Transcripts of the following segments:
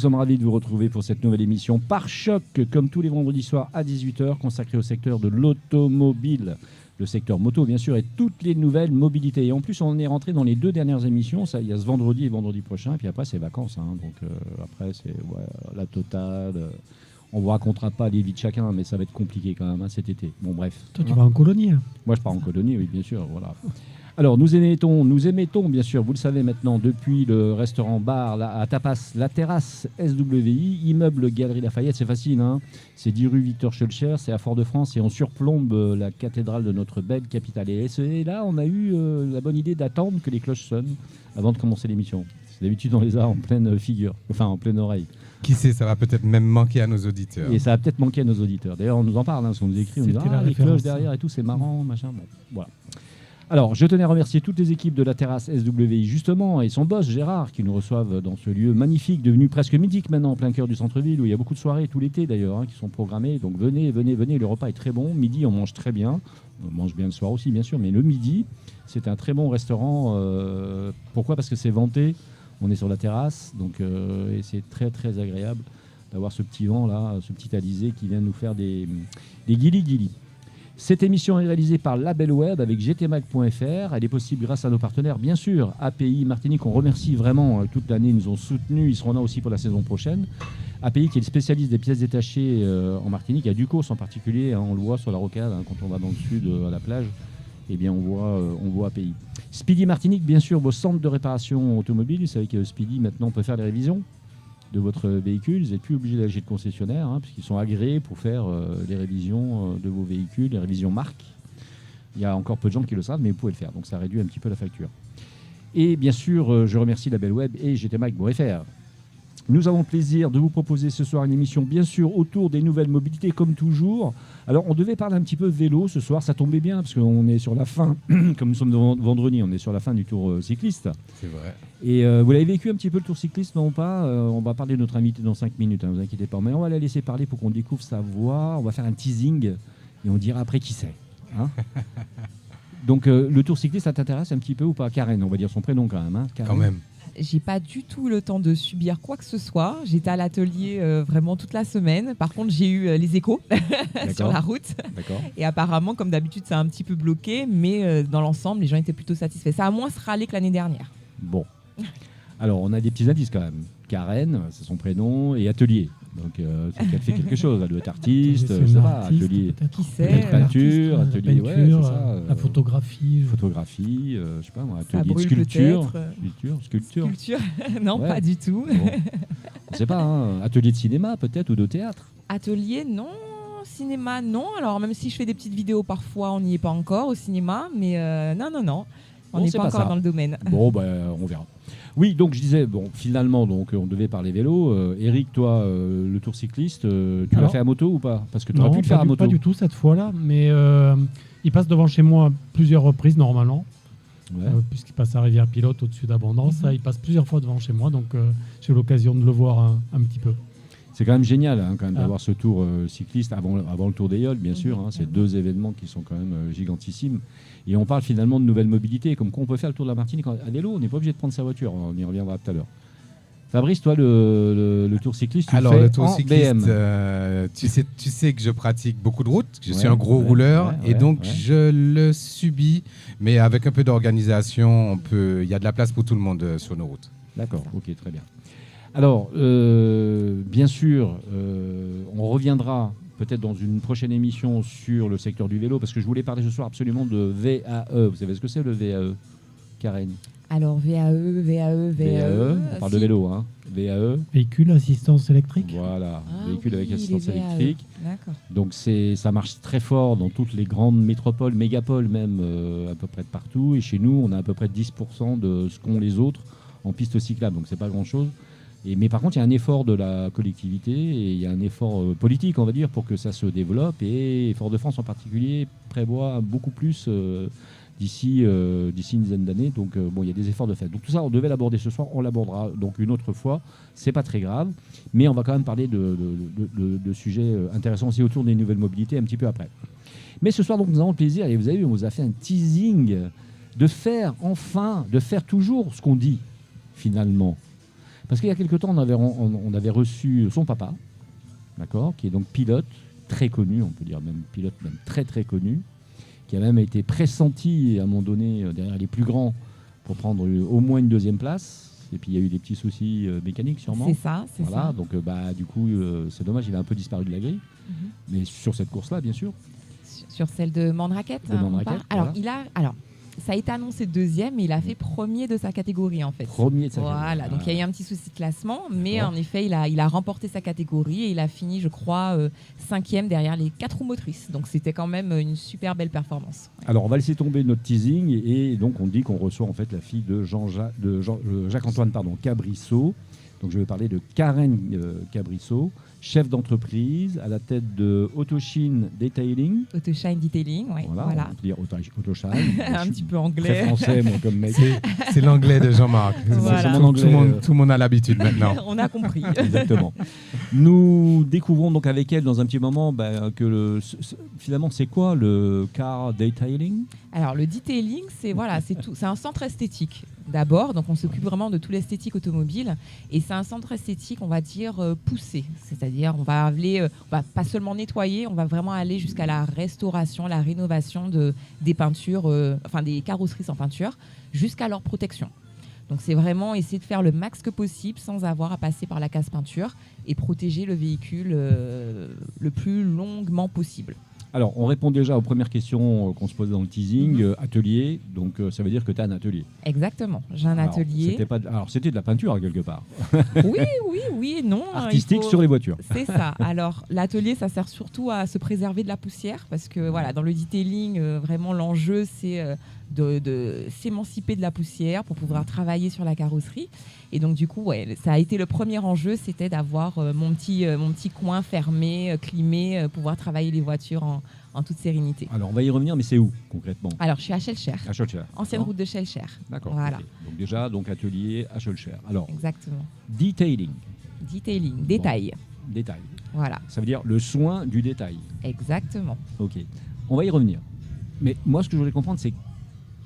sommes ravis de vous retrouver pour cette nouvelle émission par choc, comme tous les vendredis soirs à 18h, consacrée au secteur de l'automobile. Le secteur moto, bien sûr, et toutes les nouvelles mobilités. Et en plus, on est rentré dans les 2 dernières émissions. Ça, il y a ce vendredi et vendredi prochain. Et puis après, c'est vacances. Donc après, c'est la totale. On ne vous racontera pas les vies de chacun, mais ça va être compliqué quand même cet été. Bon, bref. Toi, tu vas en colonie. Moi, je pars en colonie, oui, bien sûr. Voilà. Alors, nous émettons, bien sûr, vous le savez maintenant, depuis le restaurant-bar à Tapas, la terrasse SWI, immeuble Galerie Lafayette, c'est facile, c'est 10 rue Victor Schœlcher, c'est à Fort-de-France, et on surplombe la cathédrale de notre belle capitale. Et là, on a eu la bonne idée d'attendre que les cloches sonnent avant de commencer l'émission. D'habitude, on les a en pleine figure, enfin en pleine oreille. Qui sait, ça va peut-être même manquer à nos auditeurs. Et ça va peut-être manquer à nos auditeurs. D'ailleurs, on nous en parle, parce qu'on nous écrit, on nous dit les cloches derrière et tout, c'est marrant, machin. Bon, voilà. Alors, je tenais à remercier toutes les équipes de la terrasse SWI, justement, et son boss, Gérard, qui nous reçoivent dans ce lieu magnifique, devenu presque mythique maintenant, en plein cœur du centre-ville, où il y a beaucoup de soirées tout l'été d'ailleurs, qui sont programmées. Donc venez, le repas est très bon. Midi, on mange très bien. On mange bien le soir aussi, bien sûr, mais le midi, c'est un très bon restaurant. Pourquoi ? Parce que c'est vanté. On est sur la terrasse, donc, et c'est très, très agréable d'avoir ce petit vent là, ce petit alizé qui vient nous faire des guilis-guilis. Cette émission est réalisée par Label Web avec gtmag.fr. Elle est possible grâce à nos partenaires, bien sûr, API Martinique. On remercie vraiment toute l'année, ils nous ont soutenus. Ils seront là aussi pour la saison prochaine. API qui est le spécialiste des pièces détachées en Martinique, à Ducos en particulier. On le voit sur la rocade quand on va dans le sud à la plage. Eh bien, on voit API. Speedy Martinique, bien sûr, vos centres de réparation automobile. Vous savez que Speedy, maintenant, peut faire les révisions de votre véhicule. Vous n'êtes plus obligé d'aller chez le concessionnaire, puisqu'ils sont agréés pour faire les révisions de vos véhicules, les révisions marques. Il y a encore peu de gens qui le savent, mais vous pouvez le faire. Donc, ça réduit un petit peu la facture. Et bien sûr, je remercie Label Web et gtmag.fr. Nous avons le plaisir de vous proposer ce soir une émission, bien sûr, autour des nouvelles mobilités, comme toujours. Alors, on devait parler un petit peu vélo ce soir. Ça tombait bien, parce qu'on est sur la fin, comme nous sommes vendredi, on est sur la fin du tour cycliste. C'est vrai. Et vous l'avez vécu un petit peu le tour cycliste, non pas on va parler de notre invité dans 5 minutes, ne vous inquiétez pas. Mais on va la laisser parler pour qu'on découvre sa voix. On va faire un teasing et on dira après qui c'est. Donc, le tour cycliste, ça t'intéresse un petit peu ou pas ? Karen, on va dire son prénom quand même. Quand même. J'ai pas du tout le temps de subir quoi que ce soit. J'étais à l'atelier vraiment toute la semaine. Par contre, j'ai eu les échos sur la route. D'accord. Et apparemment, comme d'habitude, c'est un petit peu bloqué. Mais dans l'ensemble, les gens étaient plutôt satisfaits. Ça a moins râlé que l'année dernière. Bon. Alors, on a des petits indices quand même. Karen, c'est son prénom, et atelier. Donc, c'est qu'elle fait quelque chose. Elle doit être artiste, je sais pas, atelier. Qui sait Peinture, atelier, peinture, ouais, c'est ça. la photographie. Photographie, je sais pas moi, Ça atelier de brûle sculpture. peut-être. Sculpture. Non, Ouais. pas du tout. Bon. On sait pas, atelier de cinéma peut-être ou de théâtre. Atelier, non. Cinéma, non. Alors, même si je fais des petites vidéos parfois, on n'y est pas encore au cinéma. Mais non. On Bon, n'est c'est pas pas encore ça. dans le domaine. Bon, on verra. Oui, donc je disais, finalement, on devait parler vélo. Eric, toi, le tour cycliste, tu l'as fait à moto ou pas ? Parce que tu aurais pu le faire à moto. Pas du tout cette fois-là, mais il passe devant chez moi plusieurs reprises normalement, puisqu'il passe à Rivière-Pilote au-dessus d'Abondance. Il passe plusieurs fois devant chez moi, donc j'ai eu l'occasion de le voir un petit peu. C'est quand même génial quand même, d'avoir ce tour cycliste avant le Tour d'Aïol, bien sûr. C'est 2 événements qui sont quand même gigantissimes. Et on parle finalement de nouvelles mobilités, comme quoi on peut faire le Tour de la Martinique à vélo. On n'est pas obligé de prendre sa voiture. On y reviendra tout à l'heure. Fabrice, toi, le tour cycliste, tu le fais le tour en cycliste, BM. tu sais que je pratique beaucoup de routes. Je suis un gros rouleur et donc je le subis. Mais avec un peu d'organisation, il y a de la place pour tout le monde sur nos routes. D'accord, ok, très bien. Alors, bien sûr, on reviendra peut-être dans une prochaine émission sur le secteur du vélo, parce que je voulais parler ce soir absolument de VAE. Vous savez ce que c'est le VAE, Karen ? Alors, VAE. On parle de vélo, VAE. Véhicule assistance électrique. Voilà, véhicule avec assistance électrique. D'accord. Donc ça marche très fort dans toutes les grandes métropoles, mégapoles même, à peu près de partout. Et chez nous, on a à peu près 10% de ce qu'ont les autres en piste cyclable, donc c'est pas grand-chose. Mais par contre, il y a un effort de la collectivité et il y a un effort politique, on va dire, pour que ça se développe. Et Fort-de-France en particulier prévoit beaucoup plus d'ici une dizaine d'années. Donc, il y a des efforts de fait. Donc tout ça, on devait l'aborder ce soir. On l'abordera donc une autre fois. C'est pas très grave. Mais on va quand même parler de sujets intéressants aussi autour des nouvelles mobilités un petit peu après. Mais ce soir, donc, nous avons le plaisir, et vous avez vu, on vous a fait un teasing de faire toujours ce qu'on dit, finalement. Parce qu'il y a quelque temps, on avait reçu son papa, d'accord, qui est donc pilote, très connu, on peut dire même pilote, même très très connu, qui a même été pressenti à un moment donné derrière les plus grands pour prendre au moins une 2e place. Et puis il y a eu des petits soucis mécaniques sûrement. C'est ça, c'est ça. Donc du coup, c'est dommage, il a un peu disparu de la grille. Mais sur cette course-là, bien sûr. Sur celle de Mandraket. Alors, ça a été annoncé 2e, mais il a fait 1er de sa catégorie en fait. 1er de sa catégorie. Voilà, donc il y a eu un petit souci de classement, mais en effet, il a remporté sa catégorie et il a fini, je crois, 5e derrière les 4 roues motrices. Donc c'était quand même une super belle performance. Alors on va laisser tomber notre teasing et donc on dit qu'on reçoit en fait la fille de Jacques-Antoine Cabrisseau. Donc je vais parler de Karen Cabrisseau, chef d'entreprise à la tête de Autoshine Detailing. Autoshine Detailing, oui. Voilà. On peut dire Autoshine. Un petit peu anglais. Très français, moi, comme mec. C'est l'anglais de Jean-Marc. Voilà. Tout le monde a l'habitude maintenant. On a compris. Exactement. Nous découvrons donc avec elle dans un petit moment que finalement c'est quoi le car detailing ? Alors le detailing, c'est un centre esthétique d'abord, donc on s'occupe vraiment de tout l'esthétique automobile et c'est un centre esthétique, on va dire poussé, c'est-à-dire on va pas seulement nettoyer, on va vraiment aller jusqu'à la restauration, la rénovation des peintures, des carrosseries sans peinture, jusqu'à leur protection. Donc c'est vraiment essayer de faire le max que possible sans avoir à passer par la case peinture et protéger le véhicule le plus longuement possible. Alors, on répond déjà aux premières questions qu'on se posait dans le teasing. Atelier, donc ça veut dire que tu as un atelier. Exactement, j'ai un atelier. C'était de la peinture quelque part. Oui et non. Artistique sur les voitures. C'est ça. Alors, l'atelier, ça sert surtout à se préserver de la poussière parce que dans le detailing, vraiment l'enjeu, c'est de s'émanciper de la poussière pour pouvoir travailler sur la carrosserie. Et donc, du coup, ça a été le premier enjeu, c'était d'avoir mon petit coin fermé, climé, pouvoir travailler les voitures en toute sérénité. Alors, on va y revenir, mais c'est où concrètement ? Alors, je suis à Schellcher. À Schellcher. Ancienne route de Schellcher. D'accord. Voilà. Okay. Donc déjà, atelier à Schellcher. Alors, exactement. Detailing, détail. Détail. Voilà. Ça veut dire le soin du détail. Exactement. Ok. On va y revenir. Mais moi, ce que je voulais comprendre, c'est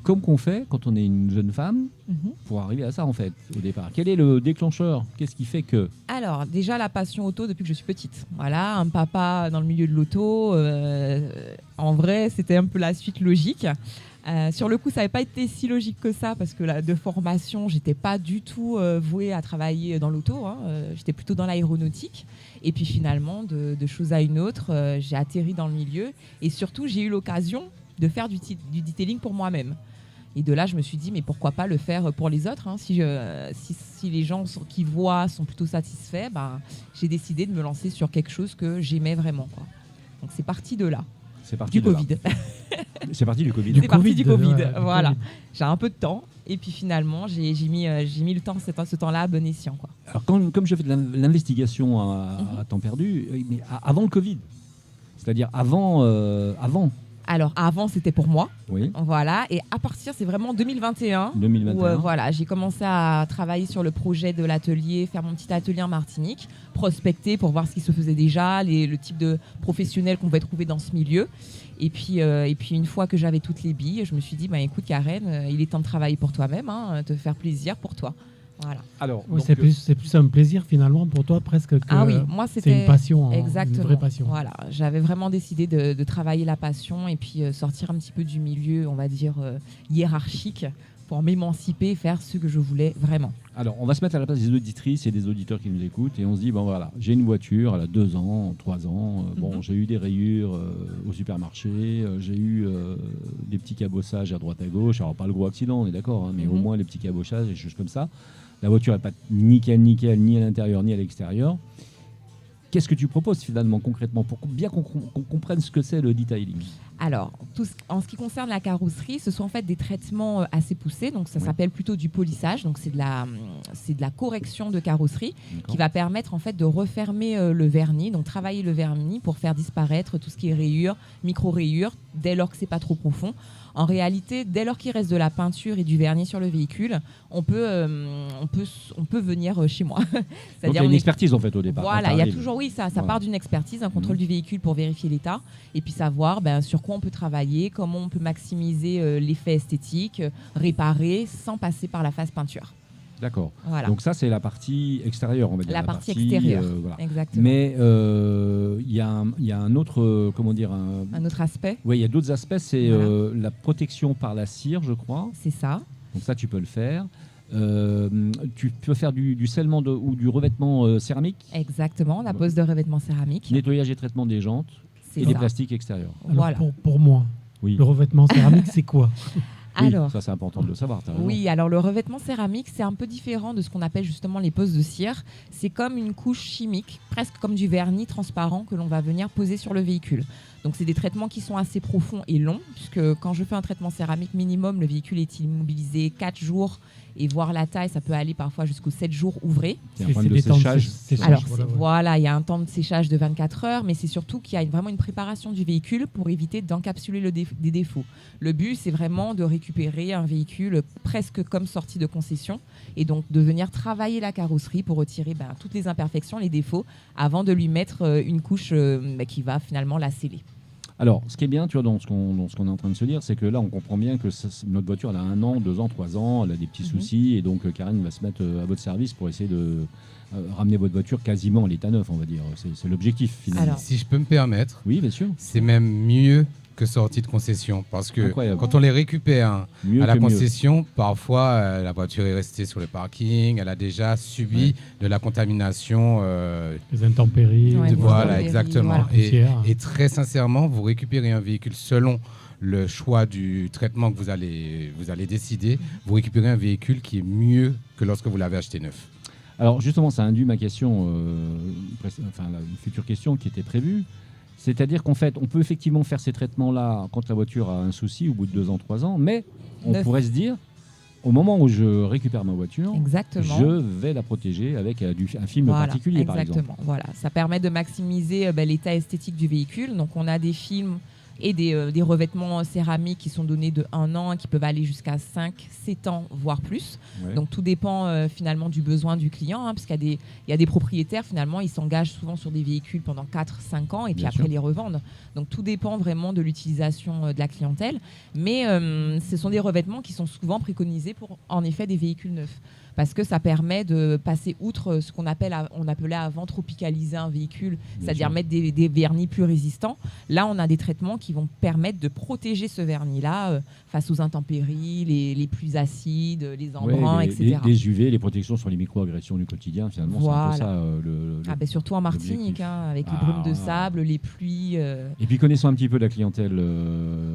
comme qu'on fait quand on est une jeune femme pour arriver à ça en fait au départ. Quel est le déclencheur ? Qu'est-ce qui fait que... Alors déjà la passion auto depuis que je suis petite. Voilà, un papa dans le milieu de l'auto. En vrai, c'était un peu la suite logique. Sur le coup, ça n'avait pas été si logique que ça parce que de formation, j'étais pas du tout vouée à travailler dans l'auto. J'étais plutôt dans l'aéronautique. Et puis finalement, de chose à une autre, j'ai atterri dans le milieu. Et surtout, j'ai eu l'occasion de faire du detailing pour moi-même. Et de là, je me suis dit, mais pourquoi pas le faire pour les autres si les gens qui voient sont plutôt satisfaits, j'ai décidé de me lancer sur quelque chose que j'aimais vraiment, quoi. Donc c'est parti de là. C'est parti du Covid. C'est parti du Covid. C'est parti du Covid, voilà. J'ai un peu de temps. Et puis finalement, j'ai mis le temps, ce temps-là à bon escient, quoi. Alors, comme je fais de l'investigation à temps perdu, mais avant le Covid, c'est-à-dire avant. Alors avant, c'était pour moi. Oui. Voilà. Et à partir, c'est vraiment 2021. Où j'ai commencé à travailler sur le projet de l'atelier, faire mon petit atelier en Martinique, prospecter pour voir ce qui se faisait déjà, le type de professionnels qu'on pouvait trouver dans ce milieu. Et puis une fois que j'avais toutes les billes, je me suis dit, écoute Karen, il est temps de travailler pour toi-même, te faire plaisir pour toi. Voilà. Alors, c'est plus un plaisir finalement pour toi presque que moi, c'est une passion, exactement. Une vraie passion. Voilà, j'avais vraiment décidé de travailler la passion et puis sortir un petit peu du milieu, on va dire, hiérarchique pour m'émanciper et faire ce que je voulais vraiment. Alors, on va se mettre à la place des auditrices et des auditeurs qui nous écoutent et on se dit, j'ai une voiture, elle a 2 ans, 3 ans, j'ai eu des rayures au supermarché, j'ai eu des petits cabossages à droite à gauche, alors pas le gros accident, on est d'accord, mais au moins les petits cabossages et des choses comme ça. La voiture n'est pas nickel, ni à l'intérieur, ni à l'extérieur. Qu'est-ce que tu proposes finalement, concrètement, pour bien qu'on comprenne ce que c'est le detailing ? Alors, en ce qui concerne la carrosserie, ce sont en fait des traitements assez poussés. Donc, ça s'appelle plutôt du polissage. Donc, c'est de la correction de carrosserie qui va permettre en fait de refermer le vernis. Donc, travailler le vernis pour faire disparaître tout ce qui est rayures, micro-rayures, dès lors que c'est pas trop profond. En réalité, dès lors qu'il reste de la peinture et du vernis sur le véhicule, on peut venir chez moi. Donc, il y a une expertise en fait au départ. Voilà, il y a toujours, ça part d'une expertise, un contrôle du véhicule pour vérifier l'état et puis savoir sur quoi on peut travailler, comment on peut maximiser l'effet esthétique, réparer sans passer par la phase peinture. D'accord. Voilà. Donc ça, c'est la partie extérieure, on va dire. La partie extérieure, voilà. Exactement. Mais il y a un autre, un autre aspect. Oui, il y a d'autres aspects. C'est la protection par la cire, je crois. C'est ça. Donc ça, tu peux le faire. Tu peux faire du scellement ou du revêtement céramique. Exactement, la pose de revêtement céramique. Nettoyage et traitement des jantes et des plastiques extérieurs. Alors, voilà. Pour moi, le revêtement céramique, c'est quoi? Alors, ça c'est important de le savoir. Oui, alors le revêtement céramique, c'est un peu différent de ce qu'on appelle justement les poses de cire. C'est comme une couche chimique, presque comme du vernis transparent que l'on va venir poser sur le véhicule. Donc c'est des traitements qui sont assez profonds et longs, puisque quand je fais un traitement céramique minimum, le véhicule est immobilisé 4 jours, et voir la taille, ça peut aller parfois jusqu'aux 7 jours ouvrés. Il y a un problème de séchage. Alors voilà, il y a un temps de séchage de 24 heures, mais c'est surtout qu'il y a vraiment une préparation du véhicule pour éviter d'encapsuler des défauts. Le but, c'est vraiment de récupérer un véhicule presque comme sorti de concession, et donc de venir travailler la carrosserie pour retirer toutes les imperfections, les défauts, avant de lui mettre une couche qui va finalement la sceller. Alors, ce qui est bien, tu vois, dans ce qu'on est en train de se dire, c'est que là, on comprend bien que notre voiture, elle a 1 an, 2 ans, 3 ans, elle a des petits soucis, et donc Karine va se mettre à votre service pour essayer de ramener votre voiture quasiment à l'état neuf, on va dire. C'est l'objectif, finalement. Alors, si je peux me permettre, oui, bien sûr. C'est même mieux que sortie de concession, parce que quand on les récupère à la concession, parfois la voiture est restée sur le parking, elle a déjà subi de la contamination, les intempéries, voilà, exactement. Et très sincèrement, vous récupérez un véhicule selon le choix du traitement que vous allez décider, vous récupérez un véhicule qui est mieux que lorsque vous l'avez acheté neuf. Alors justement, ça induit ma question, une future question qui était prévue. C'est-à-dire qu'en fait, on peut effectivement faire ces traitements-là quand la voiture a un souci au bout de 2 ans, 3 ans, mais on pourrait se dire, au moment où je récupère ma voiture, je vais la protéger avec un film particulier, par exemple. Voilà, ça permet de maximiser l'état esthétique du véhicule. Donc on a des films et des revêtements céramiques qui sont donnés de 1 an, qui peuvent aller jusqu'à 5, 7 ans, voire plus. Ouais. Donc tout dépend finalement du besoin du client, parce qu'il y a des propriétaires, finalement, ils s'engagent souvent sur des véhicules pendant 4, 5 ans et puis après les revendent. Donc tout dépend vraiment de l'utilisation de la clientèle. Mais ce sont des revêtements qui sont souvent préconisés pour, en effet, des véhicules neufs. Parce que ça permet de passer outre ce qu'on appelait avant tropicaliser un véhicule, c'est-à-dire mettre des vernis plus résistants. Là, on a des traitements qui vont permettre de protéger ce vernis-là face aux intempéries, les pluies acides, les embruns, etc. Les UV, les protections sur les micro-agressions du quotidien, finalement, c'est un peu ça. Surtout en Martinique, avec les brumes de sable, les pluies. Et puis, connaissant un petit peu la clientèle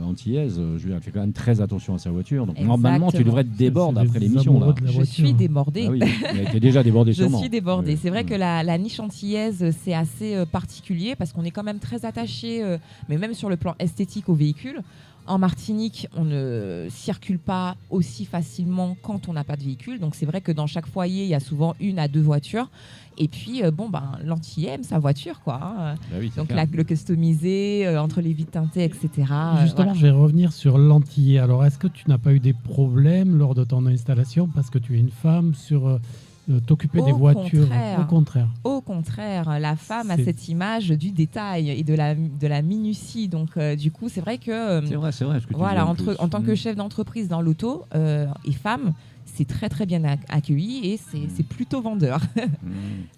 antillaise, elle fait quand même très attention à sa voiture. Donc, normalement, tu devrais te déborder après l'émission. Je suis débordée. Ah oui, elle était déjà débordée sûrement. Je suis débordée. C'est vrai que la niche antillaise, c'est assez particulier parce qu'on est quand même très attaché, mais même sur le plan esthétique, au véhicule. En Martinique, on ne circule pas aussi facilement quand on n'a pas de véhicule. Donc c'est vrai que dans chaque foyer, il y a souvent 1 à 2 voitures. Et puis, l'Antillais aime sa voiture, quoi. Bah oui, donc le customiser, entre les vitres teintées, etc. Justement, je vais revenir sur l'Antillais. Alors, est-ce que tu n'as pas eu des problèmes lors de ton installation parce que tu es une femme sur t'occuper des voitures? Au contraire, la femme a cette image du détail et de la minutie. Donc, du coup, c'est vrai que... c'est vrai. Ce que voilà, en tant que chef d'entreprise dans l'auto et femme, c'est très très bien accueilli et c'est plutôt vendeur.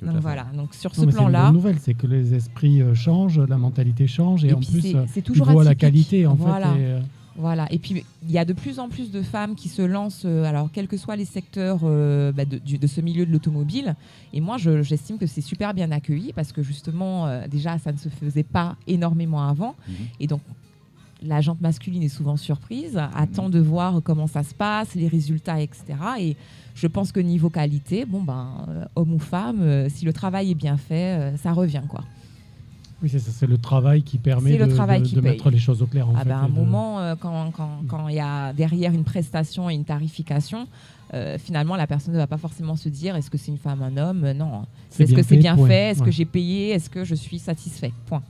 Donc voilà, donc sur ce plan-là... La bonne nouvelle, c'est que les esprits changent, la mentalité change et en plus, c'est toujours tu vois la qualité en fait. Voilà, et puis il y a de plus en plus de femmes qui se lancent, alors quels que soient les secteurs de ce milieu de l'automobile. Et moi, j'estime que c'est super bien accueilli parce que justement, déjà, ça ne se faisait pas énormément avant. Et donc, la jante masculine est souvent surprise, attend de voir comment ça se passe, les résultats, etc. Et je pense que niveau qualité, homme ou femme, si le travail est bien fait, ça revient, quoi. Oui, c'est ça, c'est le travail qui permet de mettre les choses au clair. En fait, à un moment, quand il y a derrière une prestation et une tarification, finalement, la personne ne va pas forcément se dire est-ce que c'est une femme, un homme. Non. Est-ce que c'est bien fait? Est-ce que j'ai payé? Est-ce que je suis satisfait? Point.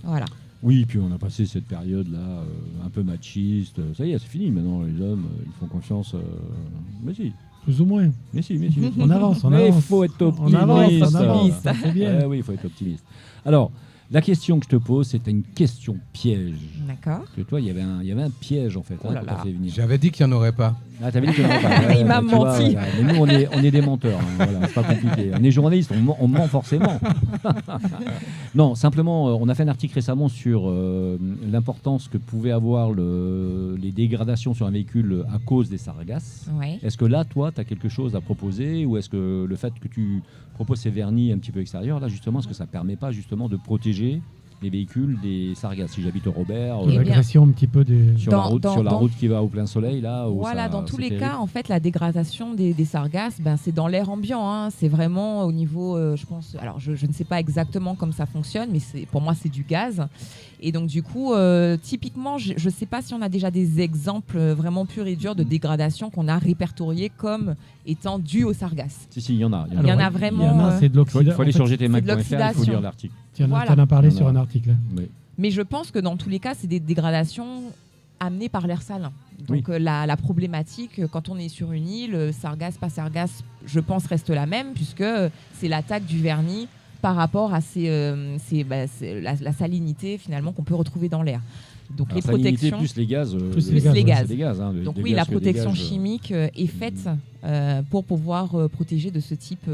Voilà. Oui, puis on a passé cette période-là un peu machiste. Ça y est, c'est fini. Maintenant, les hommes, ils font confiance. Mais si. Plus ou moins. Mais si. On avance. Mais il faut être optimiste. On avance. C'est bien. Oui, il faut être optimiste. Alors, la question que je te pose, c'était une question piège. D'accord. Parce que toi, il y avait un piège, en fait. J'avais dit qu'il n'y en aurait pas. Ah, t'avais dit qu'il n'y en avait pas. Il m'a menti. Vois, mais nous, on est des menteurs. Hein, voilà, c'est pas compliqué. On est journalistes, on ment forcément. Non, simplement, on a fait un article récemment sur l'importance que pouvaient avoir les dégradations sur un véhicule à cause des sargasses. Ouais. Est-ce que là, toi, tu as quelque chose à proposer, ou est-ce que le fait que tu proposes ces vernis un petit peu extérieurs, là, justement, est-ce que ça ne permet pas justement de protéger les véhicules des sargasses? Si j'habite au Robert, l'agression un petit peu sur la route qui va au plein soleil, là. Voilà, dans tous les cas, en fait, la dégradation des sargasses, c'est dans l'air ambiant. Hein. C'est vraiment au niveau, je pense. Alors, je ne sais pas exactement comment ça fonctionne, mais pour moi, c'est du gaz. Et donc, du coup, typiquement, je ne sais pas si on a déjà des exemples vraiment purs et durs de dégradation qu'on a répertoriés comme étant dus aux sargasses. Si, il y en a. Il y en a vraiment. Il y en a, c'est de l'oxydation. Il faut aller sur gtmac.fr, il faut lire l'article. Tu en as parlé sur un article. Oui. Mais je pense que dans tous les cas, c'est des dégradations amenées par l'air salin. Donc la problématique, quand on est sur une île, sargasse, pas sargasse, je pense reste la même, puisque c'est l'attaque du vernis par rapport à la salinité finalement qu'on peut retrouver dans l'air. Donc les protections plus les gaz. Plus les gaz. Hein, donc oui, la protection chimique est faite pour pouvoir protéger de ce type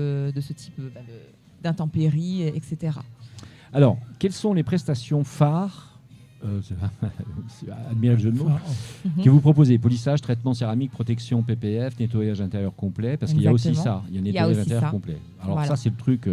d'intempéries, etc. Alors, quelles sont les prestations phares, admirez le jeu de mots, que vous proposez? Polissage, traitement céramique, protection PPF, nettoyage intérieur complet, parce qu'il y a aussi ça, il y a nettoyage intérieur complet. Alors ça, c'est le truc,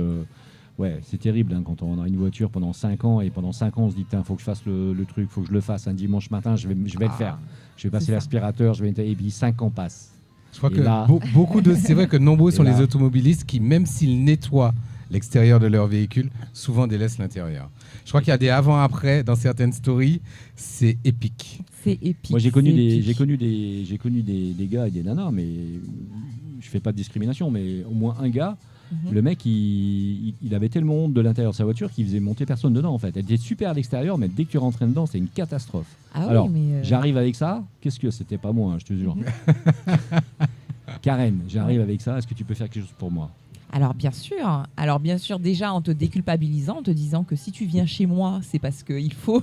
c'est terrible hein, quand on a une voiture pendant 5 ans, et pendant 5 ans, on se dit, il faut que je fasse le truc, il faut que je le fasse un dimanche matin, je vais le faire. Je vais passer l'aspirateur, et puis 5 ans passent. Je crois que c'est vrai que nombreux sont les automobilistes qui, même s'ils nettoient l'extérieur de leur véhicule, souvent délaissent l'intérieur. Je crois qu'il y a des avant-après dans certaines stories, c'est épique. C'est épique. Moi, j'ai connu des gars et des nanas, mais je fais pas de discrimination, mais au moins un gars, le mec, il avait tellement honte de l'intérieur de sa voiture qu'il faisait monter personne dedans, en fait. Elle était super à l'extérieur, mais dès que tu rentrais dedans, c'était une catastrophe. Ah alors, oui, j'arrive avec ça, qu'est-ce que c'était pas moi, hein, je te jure. Karen, j'arrive avec ça, est-ce que tu peux faire quelque chose pour moi? Alors bien sûr, déjà en te déculpabilisant, en te disant que si tu viens chez moi, c'est parce qu'il faut,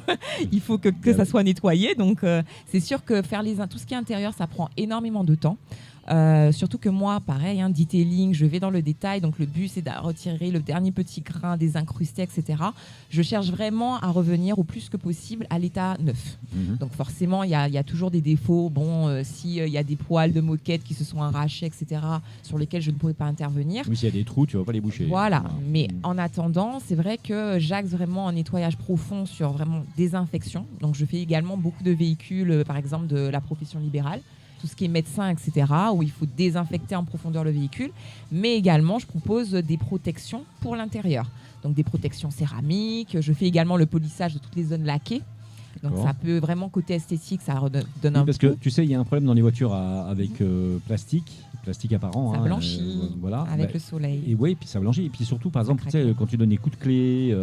que ça soit nettoyé. Donc c'est sûr que faire tout ce qui est intérieur, ça prend énormément de temps. Surtout que moi, pareil, detailing, je vais dans le détail. Donc le but, c'est de retirer le dernier petit grain, des incrustés, etc. Je cherche vraiment à revenir au plus que possible à l'état neuf. Donc forcément, il y a toujours des défauts. Bon, s'il y a des poils de moquette qui se sont arrachés, etc., sur lesquels je ne pourrais pas intervenir. Oui, s'il y a des trous, tu ne vas pas les boucher. Voilà. Mais en attendant, c'est vrai que j'axe vraiment un nettoyage profond sur vraiment désinfection. Donc je fais également beaucoup de véhicules, par exemple de la profession libérale. Tout ce qui est médecin, etc., où il faut désinfecter en profondeur le véhicule. Mais également, je propose des protections pour l'intérieur. Donc des protections céramiques. Je fais également le polissage de toutes les zones laquées. Donc ça peut vraiment, côté esthétique, ça donne un parce que tu sais, il y a un problème dans les voitures avec plastique apparent. Ça blanchit avec le soleil. Et oui, puis ça blanchit. Et puis surtout, par exemple, quand tu donnes des coups de clé,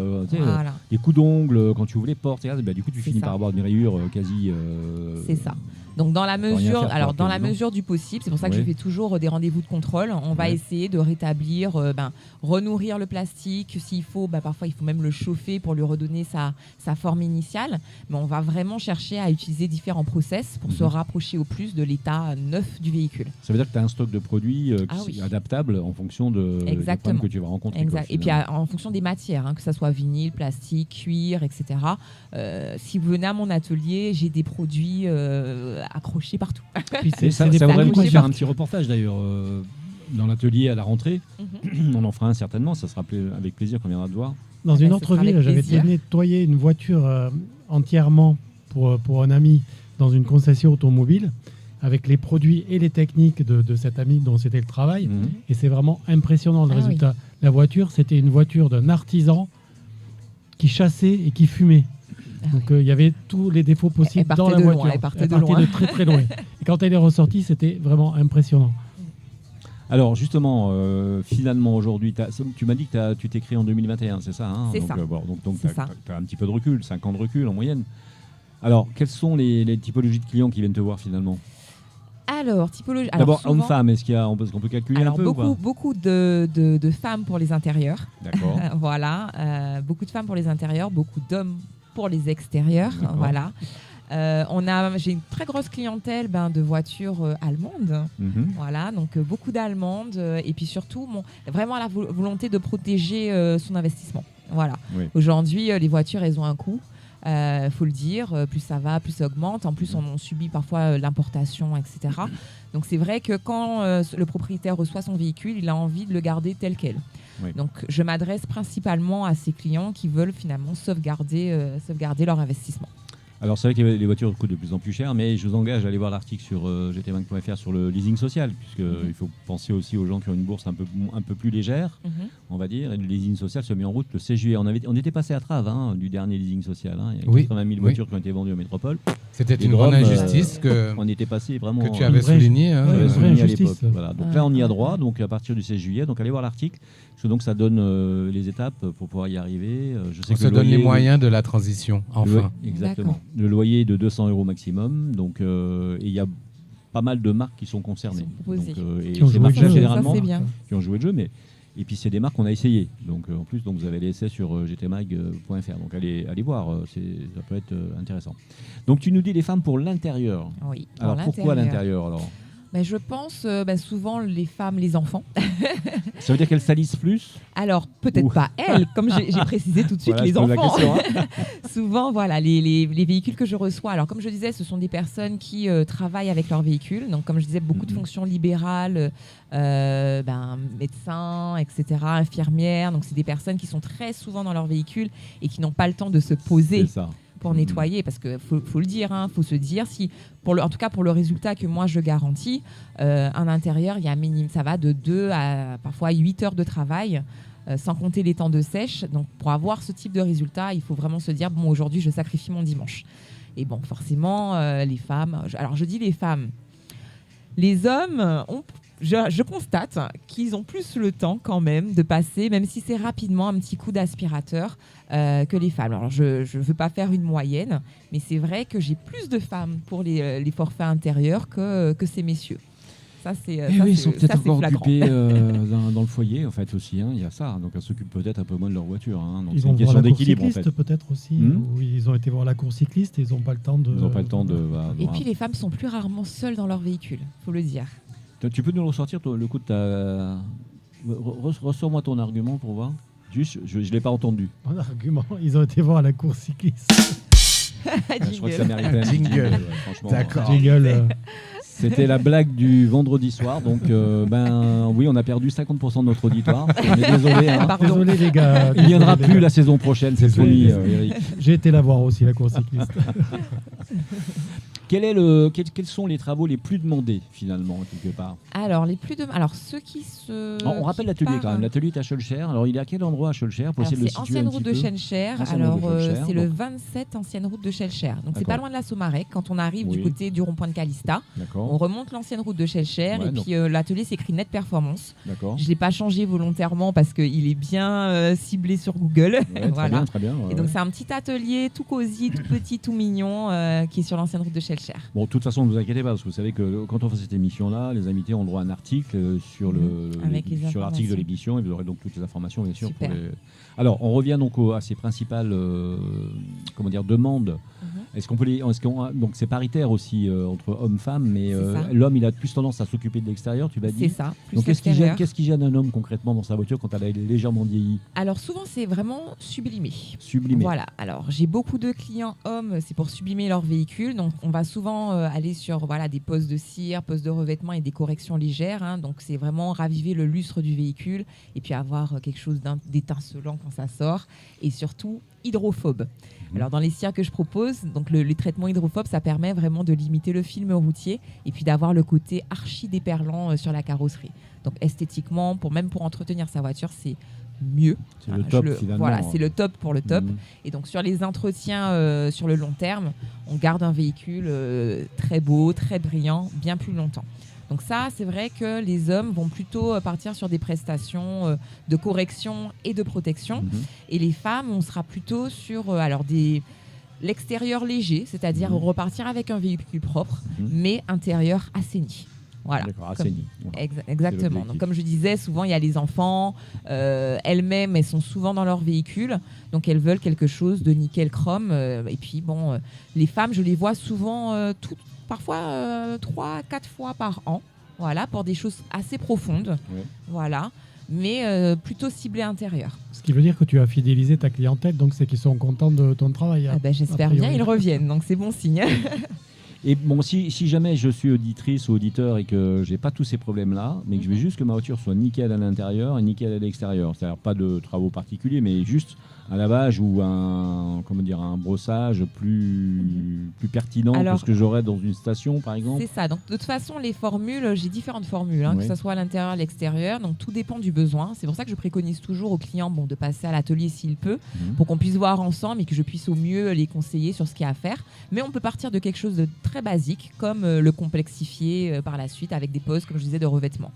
des coups d'ongles, quand tu ouvres les portes, du coup, tu finis par avoir une rayure quasi... C'est ça. Donc dans la mesure du possible, c'est pour ça que je fais toujours des rendez-vous de contrôle. On va essayer de rétablir, renourrir le plastique. S'il faut, parfois il faut même le chauffer pour lui redonner sa forme initiale. Mais on va vraiment chercher à utiliser différents process pour se rapprocher au plus de l'état neuf du véhicule. Ça veut dire que tu as un stock de produits adaptables en fonction des problèmes que tu vas rencontrer. Exact. Et puis en fonction des matières, que ce soit vinyle, plastique, cuir, etc. Si vous venez à mon atelier, j'ai des produits accrochés partout. Ça vaudrait le coup de faire un petit reportage d'ailleurs dans l'atelier à la rentrée. On en fera un certainement, ça sera avec plaisir qu'on viendra te voir. Dans une autre ville, j'avais nettoyé une voiture entièrement pour un ami dans une concession automobile avec les produits et les techniques de cet ami dont c'était le travail. Et c'est vraiment impressionnant le résultat. Oui. La voiture, c'était une voiture d'un artisan qui chassait et qui fumait. Donc il y avait tous les défauts possibles dans la voiture. Elle partait de très très loin. Et quand elle est ressortie, c'était vraiment impressionnant. Alors justement, finalement aujourd'hui, tu m'as dit que tu t'es créé en 2021, c'est ça, C'est ça. Donc tu as un petit peu de recul, 5 ans de recul en moyenne. Alors, quelles sont les typologies de clients qui viennent te voir finalement ? Alors, typologie. D'abord, homme-femme, parce qu'on peut calculer un peu beaucoup de femmes pour les intérieurs. D'accord. Voilà. Beaucoup de femmes pour les intérieurs, beaucoup d'hommes pour les extérieurs. Voilà. J'ai une très grosse clientèle de voitures allemandes. Voilà, donc beaucoup d'allemandes. Et puis surtout, vraiment la volonté de protéger son investissement. Voilà. Oui. Aujourd'hui, les voitures, elles ont un coût. Faut le dire, plus ça va, plus ça augmente. En plus, on subit parfois l'importation, etc. Donc c'est vrai que quand le propriétaire reçoit son véhicule, il a envie de le garder tel quel. Oui. Donc je m'adresse principalement à ces clients qui veulent finalement sauvegarder leur investissement. Alors c'est vrai que les voitures coûtent de plus en plus cher, mais je vous engage à aller voir l'article sur gt20.fr sur le leasing social, puisqu'il faut penser aussi aux gens qui ont une bourse un peu plus légère, on va dire. Et le leasing social se met en route le 16 juillet. On était passé à Trave du dernier leasing social. Il y a 80 000 voitures qui ont été vendues en métropole. C'était une grande injustice on était passé vraiment que tu avais souligné. Une vraie injustice. Voilà. Donc là, on y a droit. Donc à partir du 16 juillet, donc allez voir l'article. Parce que donc ça donne les étapes pour pouvoir y arriver. On se donne les moyens de la transition. Enfin, exactement. D'accord. Le loyer est de 200 € maximum. Donc et il y a pas mal de marques qui sont concernées. Et ces marques-là généralement qui ont joué le jeu, mais et puis c'est des marques qu'on a essayées. Donc en plus, donc vous avez les essais sur gtmag.fr. Donc allez voir, ça peut être intéressant. Donc tu nous dis les femmes pour l'intérieur. Oui. Alors pourquoi l'intérieur alors? Je pense souvent les femmes, les enfants. Ça veut dire qu'elles salissent plus? Alors peut-être pas elles, comme j'ai précisé tout de suite, les enfants. Souvent, voilà, les véhicules que je reçois. Alors comme je disais, ce sont des personnes qui travaillent avec leur véhicule. Donc comme je disais, beaucoup de fonctions libérales, médecins, etc., infirmières. Donc c'est des personnes qui sont très souvent dans leur véhicule et qui n'ont pas le temps de se poser. C'est ça. Pour nettoyer, parce qu'il faut le dire, faut se dire, si en tout cas pour le résultat que moi je garantis, un intérieur, ça va de 2 à parfois 8 heures de travail, sans compter les temps de sèche. Donc pour avoir ce type de résultat, il faut vraiment se dire, bon, aujourd'hui je sacrifie mon dimanche. Et bon, forcément, les femmes, alors je dis les femmes, les hommes je constate qu'ils ont plus le temps quand même de passer, même si c'est rapidement, un petit coup d'aspirateur que les femmes. Alors je ne veux pas faire une moyenne, mais c'est vrai que j'ai plus de femmes pour les forfaits intérieurs que ces messieurs. Ça, ils sont peut-être encore occupés dans le foyer, en fait, aussi. Il y a ça. Donc, elles s'occupent peut-être un peu moins de leur voiture. Donc, c'est une question d'équilibre, en fait. Peut-être aussi. Où ils ont été voir la course cycliste et ils n'ont pas le temps de... Et puis, les femmes sont plus rarement seules dans leur véhicule, il faut le dire. Tu peux nous ressortir le coup de ta... Ressors-moi ton argument pour voir. Juste, je ne l'ai pas entendu. Mon argument, ils ont été voir la course cycliste. Je crois que ça mérite un jingle. Franchement. D'accord. Jingle. C'était la blague du vendredi soir. Donc, oui, on a perdu 50% de notre auditoire. On est désolé. Désolé, les gars. Il ne viendra plus la saison prochaine, c'est promis, Eric. J'ai été la voir aussi, la course cycliste. Quels sont les travaux les plus demandés, finalement, quelque part? Alors, ceux qui se... On rappelle l'atelier quand même. L'atelier est à Schœlcher. Alors, il est à quel endroit à Schœlcher pour essayer de le situer? C'est ancienne route de Schœlcher. Alors, c'est le 27 ancienne route de Schœlcher. Donc, c'est pas loin de la Sommarec. Quand on arrive du côté du rond-point de Calista, on remonte l'ancienne route de Schœlcher. Et puis, l'atelier s'écrit Net Performance. Je ne l'ai pas changé volontairement parce qu'il est bien ciblé sur Google. Voilà. Très bien. Et donc, c'est un petit atelier tout cosy, tout petit, tout mignon qui est sur l'ancienne route de Schœlcher. Bon, de toute façon, ne vous inquiétez pas, parce que vous savez que quand on fait cette émission-là, les invités ont droit à un article sur l'article de l'émission, et vous aurez donc toutes les informations, bien sûr. Alors, on revient donc à ces principales demandes. Est-ce qu'on peut donc c'est paritaire aussi entre hommes-femmes, mais l'homme, il a plus tendance à s'occuper de l'extérieur, tu vas dire. C'est ça. Donc, qu'est-ce qui gêne un homme concrètement dans sa voiture quand elle a légèrement vieilli? Alors, souvent, c'est vraiment sublimer. Voilà. Alors, j'ai beaucoup de clients hommes, c'est pour sublimer leur véhicule. Donc, on va souvent aller sur des postes de cire, postes de revêtement et des corrections légères. Donc, c'est vraiment raviver le lustre du véhicule et puis avoir quelque chose d'étincelant quand ça sort. Et surtout, hydrophobe. Alors, dans les cires que je propose, donc les traitements hydrophobes, ça permet vraiment de limiter le film routier et puis d'avoir le côté archi déperlant sur la carrosserie. Donc, esthétiquement, même pour entretenir sa voiture, c'est mieux. C'est le top, finalement. Voilà, c'est le top pour le top. Et donc, sur les entretiens sur le long terme, on garde un véhicule très beau, très brillant, bien plus longtemps. Donc ça, c'est vrai que les hommes vont plutôt partir sur des prestations de correction et de protection. Et les femmes, on sera plutôt sur l'extérieur léger, c'est-à-dire repartir avec un véhicule propre, mais intérieur assaini. Voilà. D'accord, assaini. Exactement. Donc, comme je disais, souvent il y a les enfants, elles-mêmes, elles sont souvent dans leur véhicule, donc elles veulent quelque chose de nickel chrome. Et puis bon, les femmes, je les vois souvent, parfois 3-4 fois par an, voilà, pour des choses assez profondes, voilà, mais plutôt ciblées intérieures. Ce qui veut dire que tu as fidélisé ta clientèle, donc c'est qu'ils sont contents de ton travail. J'espère bien, ils reviennent, donc c'est bon signe. Et bon, si jamais je suis auditrice ou auditeur et que j'ai pas tous ces problèmes-là, mais que je veux juste que ma voiture soit nickel à l'intérieur et nickel à l'extérieur, c'est-à-dire pas de travaux particuliers, mais juste un lavage ou un brossage plus pertinent que ce que j'aurais dans une station, par exemple. C'est ça. Donc de toute façon, les formules, j'ai différentes formules, que ce soit à l'intérieur, à l'extérieur. Donc tout dépend du besoin. C'est pour ça que je préconise toujours aux clients de passer à l'atelier s'il peut, pour qu'on puisse voir ensemble et que je puisse au mieux les conseiller sur ce qu'il y a à faire. Mais on peut partir de quelque chose de très basique, comme le complexifier par la suite avec des poses, comme je disais, de revêtement.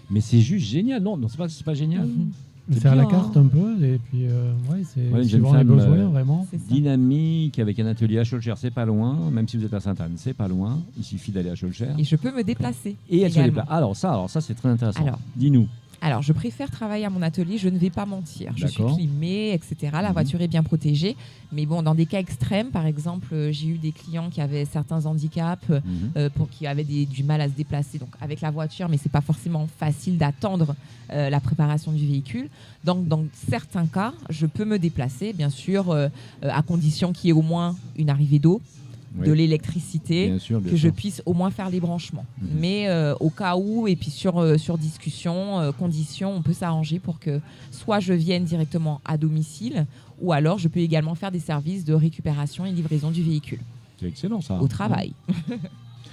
Mais c'est juste génial. Non, c'est pas génial. C'est à la carte un peu, et puis c'est suivant les besoins, vraiment. Dynamique, avec un atelier à Schœlcher, c'est pas loin, même si vous êtes à Sainte-Anne, c'est pas loin, il suffit d'aller à Schœlcher. Et je peux me déplacer. Et elle se déplace. Alors ça c'est très intéressant. Dis-nous. Alors, je préfère travailler à mon atelier, je ne vais pas mentir. Je suis climée, etc. La voiture est bien protégée. Mais bon, dans des cas extrêmes, par exemple, j'ai eu des clients qui avaient certains handicaps, qui avaient du mal à se déplacer donc avec la voiture, mais ce n'est pas forcément facile d'attendre la préparation du véhicule. Donc, dans certains cas, je peux me déplacer, bien sûr, à condition qu'il y ait au moins une arrivée d'eau. De l'électricité, bien sûr. Je puisse au moins faire les branchements. Mais au cas où, et puis sur discussion, condition, on peut s'arranger pour que soit je vienne directement à domicile, ou alors je peux également faire des services de récupération et livraison du véhicule. C'est excellent ça. Au travail.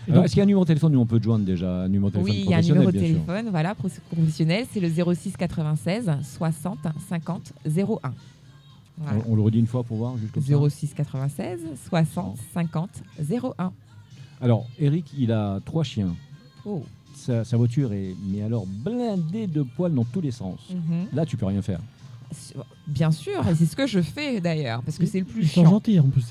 Alors, est-ce qu'il y a un numéro de téléphone où on peut te joindre déjà, un numéro de téléphone il y a un numéro de téléphone, voilà, professionnel, c'est le 06 96 60 50 01. Voilà. On le redit une fois pour voir, juste comme 06 96 60 50 01. Alors, Eric, il a 3 chiens. Sa voiture est blindée de poils dans tous les sens. Là, tu peux rien faire. Bien sûr, et c'est ce que je fais d'ailleurs, parce que c'est le plus chiant. Ils sont gentils en plus.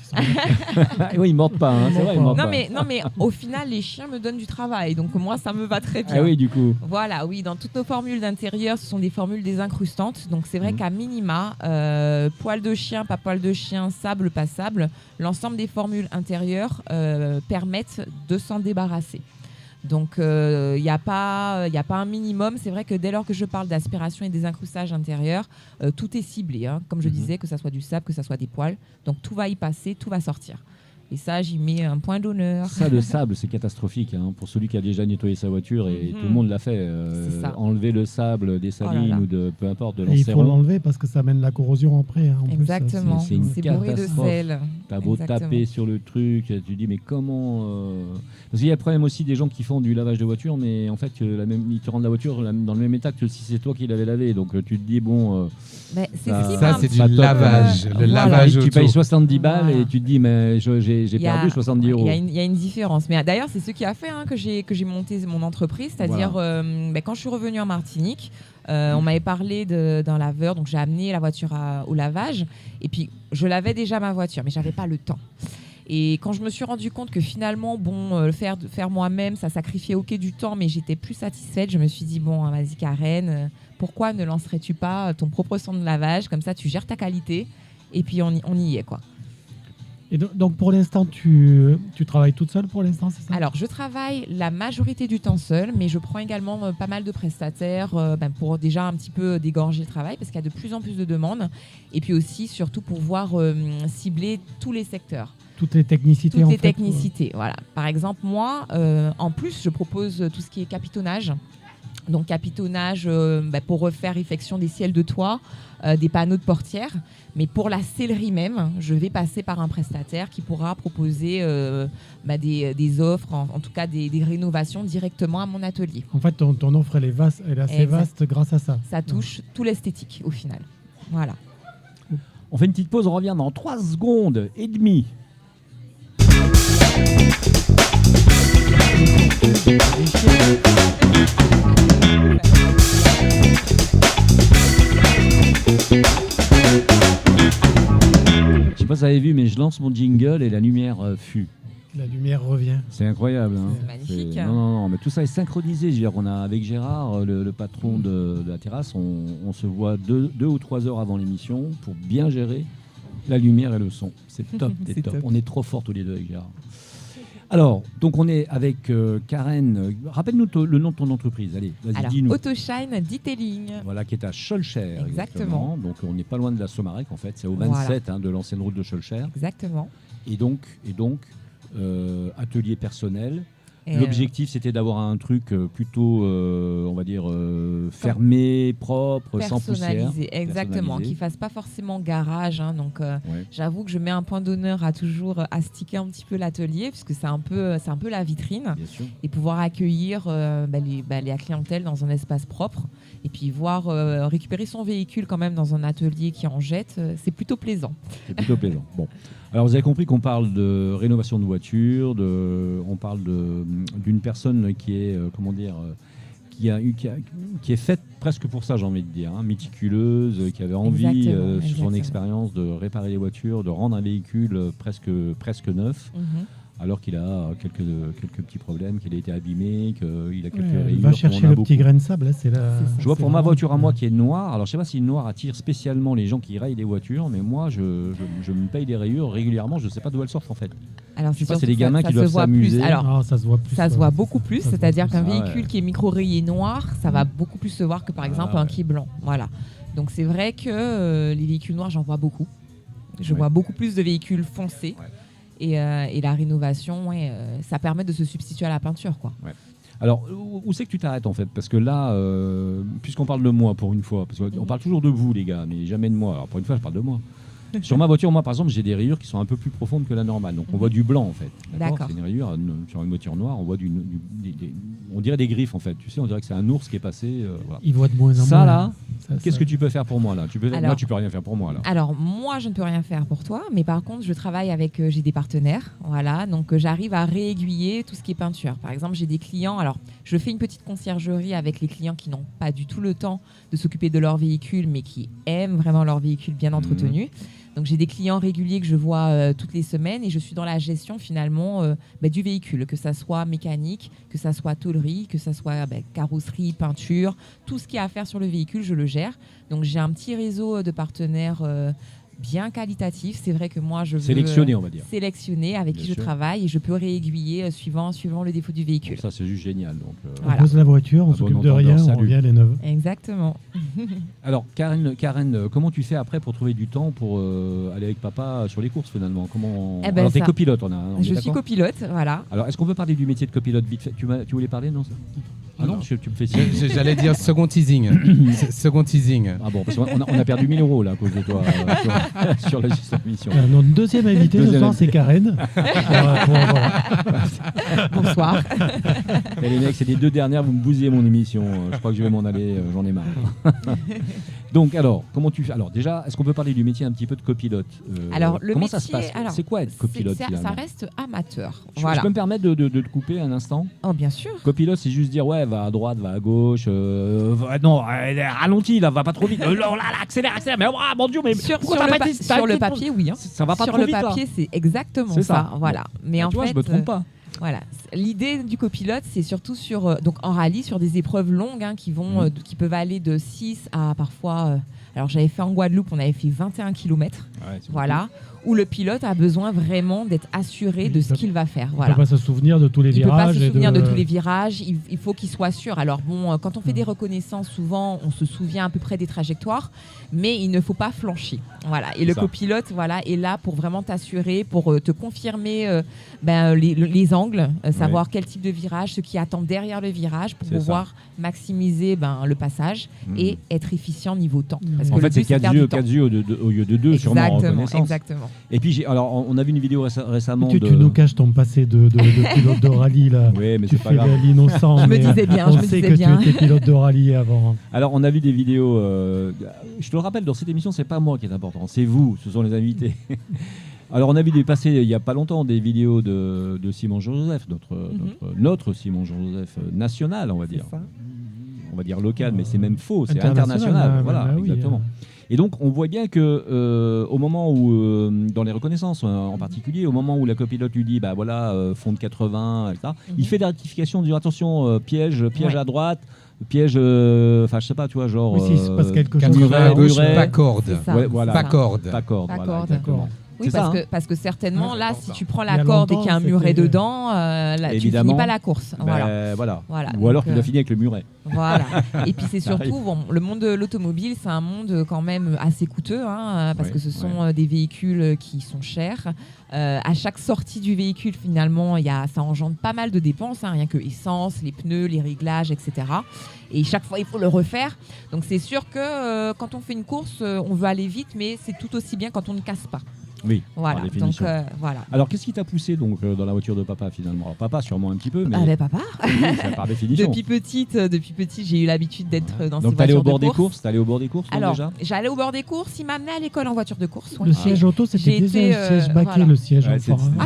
Oui, ils mordent pas, c'est vrai, ils mordent pas. Non, mais au final, les chiens me donnent du travail, donc moi, ça me va très bien. Ah oui, du coup. Voilà, oui, dans toutes nos formules d'intérieur, ce sont des formules désincrustantes, donc c'est vrai qu'à minima, poil de chien, pas poil de chien, sable, pas sable, l'ensemble des formules intérieures permettent de s'en débarrasser. Donc, il n'y a pas un minimum. C'est vrai que dès lors que je parle d'aspiration et des incrustages intérieurs, tout est ciblé. Comme je disais, que ça soit du sable, que ça soit des poils. Donc, tout va y passer, tout va sortir. Et ça, j'y mets un point d'honneur. Ça, le sable, c'est catastrophique pour celui qui a déjà nettoyé sa voiture et tout le monde l'a fait. Enlever le sable des salines ou de peu importe, de l'ancéron. Il faut l'enlever parce que ça amène la corrosion après. Exactement. C'est une bourré de sel. T'as beau taper sur le truc, tu dis mais comment Parce qu'il y a le problème aussi des gens qui font du lavage de voiture, mais en fait ils te rendent la voiture dans le même état que si c'est toi qui l'avais lavé. Donc tu te dis bon. Ça c'est du lavage. Le lavage. Tu payes 70 balles et tu te dis mais j'ai perdu 70 euros. Il y a une différence. Mais d'ailleurs, c'est ce qui a fait que j'ai monté mon entreprise. C'est-à-dire, quand je suis revenue en Martinique, on m'avait parlé d'un laveur. Donc, j'ai amené la voiture au lavage. Et puis, je lavais déjà ma voiture, mais je n'avais pas le temps. Et quand je me suis rendu compte que finalement, faire moi-même, ça sacrifiait du temps, mais j'étais plus satisfaite, je me suis dit, bon, vas-y Karen, pourquoi ne lancerais-tu pas ton propre centre de lavage? Comme ça, tu gères ta qualité. Et puis, on y est, quoi. Et donc pour l'instant, tu travailles toute seule pour l'instant, c'est ça? Alors je travaille la majorité du temps seule, mais je prends également pas mal de prestataires pour déjà un petit peu dégorger le travail parce qu'il y a de plus en plus de demandes et puis aussi surtout pour pouvoir cibler tous les secteurs. Toutes les technicités. Toutes les technicités, voilà. Par exemple, moi, en plus, je propose tout ce qui est capitonnage. Donc capitonnage pour refaire réfection des ciels de toit, des panneaux de portière. Mais pour la sellerie même, je vais passer par un prestataire qui pourra proposer des offres, en tout cas des rénovations directement à mon atelier. En fait, ton offre, elle est assez vaste grâce à ça. Ça touche tout l'esthétique au final. Voilà. On fait une petite pause, on revient dans 3 secondes et demie. Je sais pas si vous avez vu, mais je lance mon jingle et la lumière fut. La lumière revient. C'est incroyable. Hein. C'est magnifique. Non, mais tout ça est synchronisé. Je veux dire, on a avec Gérard, le patron de la terrasse, on se voit 2 ou 3 heures avant l'émission pour bien gérer la lumière et le son. C'est top, c'est top. On est trop forts tous les deux avec Gérard. Alors, donc on est avec Karen. Rappelle-nous le nom de ton entreprise. Allez, vas-y, dis-nous. Autoshine Detailing. Voilà, qui est à Schœlcher. Exactement. Donc on n'est pas loin de la Sommarec en fait. C'est au 27 de l'ancienne route de Schœlcher. Exactement. Et donc atelier personnel. L'objectif, c'était d'avoir un truc plutôt, on va dire, fermé, propre, sans poussière. Exactement, qui ne fasse pas forcément garage. Hein, donc, j'avoue que je mets un point d'honneur à toujours astiquer un petit peu l'atelier, puisque c'est un peu la vitrine. Et pouvoir accueillir la clientèle dans un espace propre. Et puis voir récupérer son véhicule quand même dans un atelier qui en jette, c'est plutôt plaisant. C'est plutôt plaisant. Bon. Alors, vous avez compris qu'on parle de rénovation de voitures, on parle d'une personne qui est, qui est faite presque pour ça, j'ai envie de dire, hein, méticuleuse, qui avait envie, sur son expérience, de réparer les voitures, de rendre un véhicule presque neuf. Alors qu'il a quelques petits problèmes, qu'il a été abîmé, qu'il a quelques rayures. Va chercher le petit grain de sable. Là, je vois pour ma voiture à moi qui est noire. Alors je ne sais pas si le noir attire spécialement les gens qui rayent les voitures, mais moi je me paye des rayures régulièrement. Je ne sais pas d'où elles sortent en fait. Alors c'est les gamins qui doivent s'amuser. Alors ça se voit plus. Ça se voit beaucoup plus. C'est-à-dire qu'un véhicule qui est micro-rayé noir, ça va beaucoup plus se voir que par exemple un qui est blanc. Voilà. Donc c'est vrai que les véhicules noirs, j'en vois beaucoup. Je vois beaucoup plus de véhicules foncés. Et la rénovation, ça permet de se substituer à la peinture, quoi. Ouais. Alors, où c'est que tu t'arrêtes en fait? Parce que là, puisqu'on parle de moi pour une fois, parce qu'on parle toujours de vous les gars, mais jamais de moi. Alors pour une fois, je parle de moi. Sur ma voiture, moi par exemple, j'ai des rayures qui sont un peu plus profondes que la normale. Donc on voit du blanc en fait. D'accord. C'est une rayure sur une voiture noire, on voit on dirait des griffes en fait. Tu sais, on dirait que c'est un ours qui est passé. Voilà. Il voit de moins en moins. Ça là, qu'est-ce que tu peux faire pour moi là? Là, tu peux rien faire pour moi là. Alors moi, je ne peux rien faire pour toi, mais par contre, je travaille avec, j'ai des partenaires, voilà. Donc j'arrive à réaiguiller tout ce qui est peinture. Par exemple, j'ai des clients. Alors, je fais une petite conciergerie avec les clients qui n'ont pas du tout le temps de s'occuper de leur véhicule, mais qui aiment vraiment leur véhicule bien entretenu. Donc j'ai des clients réguliers que je vois toutes les semaines et je suis dans la gestion finalement du véhicule, que ça soit mécanique, que ça soit tôlerie, que ça soit carrosserie, peinture, tout ce qu'il y a à faire sur le véhicule, je le gère. Donc j'ai un petit réseau de partenaires bien qualitatif. C'est vrai que moi, je veux sélectionner, on va dire. Sélectionner avec qui je travaille et je peux réaiguiller suivant le défaut du véhicule. Bon, ça, c'est juste génial. Donc, on pose la voiture, on s'occupe de rien, on revient les neuves. Exactement. Alors, Karen, comment tu fais après pour trouver du temps pour aller avec papa sur les courses finalement? Alors, t'es copilote, je suis copilote, voilà. Alors, est-ce qu'on peut parler du métier de copilote vite fait? Tu voulais parler, non? Ah non, tu me fais signe. J'allais dire second teasing. Second teasing. Ah bon, parce qu'on a perdu 1000 € là à cause de toi sur la mission. Notre deuxième invité ce soir, c'est Karen. Bonsoir. Et les mecs, c'est les 2 dernières, vous me bousillez mon émission. Je crois que je vais m'en aller, j'en ai marre. Donc, alors, comment tu fais? Alors, déjà, est-ce qu'on peut parler du métier un petit peu de copilote? Alors, comment ça se passe? C'est quoi être copilote finalement? Ça reste amateur. Je peux me permettre de te couper un instant? Oh, bien sûr. Copilote, c'est juste dire, ouais, va à droite, va à gauche. Non, ralentis, là, va pas trop vite. Là, accélère. Mais oh, mon Dieu, mais sur le papier, oui. Hein. Ça va pas trop vite. Sur le papier, c'est exactement ça. Voilà. Mais en fait, je me trompe pas. Voilà. L'idée du copilote, c'est surtout donc en rallye, sur des épreuves longues qui peuvent aller de 6 à parfois. Alors j'avais fait en Guadeloupe, on avait fait 21 km. Ouais, voilà. Où le pilote a besoin vraiment d'être assuré de ce qu'il va faire. Voilà. Il ne peut pas se souvenir de tous les virages. Il ne peut pas se souvenir de tous les virages. Il faut qu'il soit sûr. Alors bon, quand on fait des reconnaissances, souvent, on se souvient à peu près des trajectoires, mais il ne faut pas flancher. Voilà. Et le copilote, est là pour vraiment t'assurer, pour te confirmer les angles, savoir quel type de virage, ce qui attend derrière le virage, pour pouvoir maximiser le passage et être efficient niveau temps. Parce que en fait, c'est 4 yeux au lieu de 2, sûrement en reconnaissance. Exactement. Et puis, on a vu une vidéo récemment. Tu nous caches ton passé de pilote de rallye là. Oui, mais c'est pas grave. L'innocent. Je me disais bien. On sait que tu étais pilote de rallye avant. Alors, on a vu des vidéos. Je te le rappelle, dans cette émission, c'est pas moi qui est important, c'est vous, ce sont les invités. Alors, on a vu passer il n'y a pas longtemps des vidéos de Simon Joseph, notre Simon Joseph national, on va dire. on va dire local, mais c'est même faux, c'est international. Voilà, exactement. Et donc, on voit bien que au moment où, dans les reconnaissances en particulier, au moment où la copilote lui dit, bah voilà, fond de 80, etc., il fait des rectifications, dit attention, piège à droite. Piège, enfin je sais pas, tu vois, genre. Oui, si, parce quelque chose. Muret, pas corde. Ouais, voilà. Pas corde. Voilà, exactement. Oui, parce que certainement, là, si tu prends la corde et qu'il y a un muret dedans, là, tu ne finis pas la course. Voilà. Ou alors tu dois finir avec le muret. Voilà. Et puis c'est surtout, le monde de l'automobile, c'est un monde quand même assez coûteux, parce que ce sont des véhicules qui sont chers. À chaque sortie du véhicule, finalement, ça engendre pas mal de dépenses, rien que essence, les pneus, les réglages, etc. Et chaque fois, il faut le refaire. Donc c'est sûr que quand on fait une course, on veut aller vite, mais c'est tout aussi bien quand on ne casse pas. Oui, voilà. Par définition. Donc, voilà. Alors, qu'est-ce qui t'a poussé donc dans la voiture de papa finalement? Alors, papa sûrement un petit peu, mais papa. C'est par définition. Depuis petite, j'ai eu l'habitude d'être dans ces voitures de course. Donc, t'allais au bord des courses? T'allais au bord des courses alors, déjà? J'allais au bord des courses. Il m'amenait à l'école en voiture de course. Le siège auto, c'était déjà un siège baquet, le siège.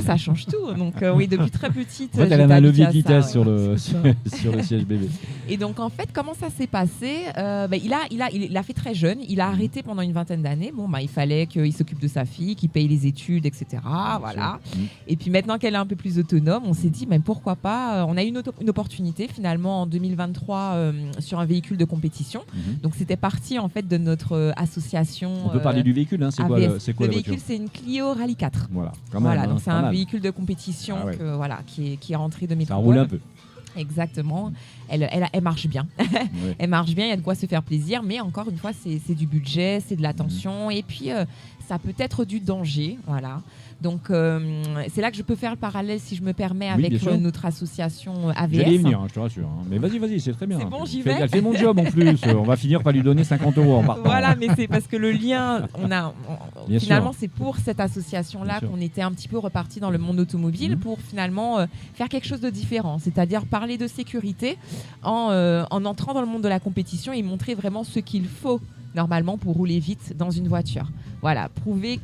Ça change tout. Donc, oui, depuis très petite. En fait, elle avait un levier de vitesse sur le siège bébé. Et donc, en fait, comment ça s'est passé? Il a fait très jeune. Il a arrêté pendant une vingtaine d'années. Bon, il fallait qu'il s'occupe de sa fille, qu'il paye les études, etc. Voilà. Et puis maintenant qu'elle est un peu plus autonome, on s'est dit, mais pourquoi pas? On a eu une opportunité finalement en 2023 sur un véhicule de compétition. Donc c'était parti en fait de notre association. On peut parler du véhicule, hein, c'est quoi la voiture? Le véhicule, c'est une Clio Rallye 4. Voilà, quand même, donc c'est un véhicule de compétition qui est rentré de métropole. Ça roule un peu. Exactement, elle marche bien. Elle marche bien, il y a de quoi se faire plaisir, mais encore une fois, c'est du budget, c'est de l'attention, et puis ça peut être du danger, voilà. Donc c'est là que je peux faire le parallèle, si je me permets, avec notre association AVS. J'allais y venir, je te rassure. Mais vas-y, c'est très bien. C'est bon, j'y vais. Elle fait mon job en plus. On va finir par lui donner 50 € en partant. Voilà, mais c'est parce que le lien, finalement, c'est pour cette association-là qu'on était un petit peu reparti dans le monde automobile pour finalement faire quelque chose de différent, c'est-à-dire parler de sécurité en entrant dans le monde de la compétition et montrer vraiment ce qu'il faut normalement pour rouler vite dans une voiture. Voilà, prouver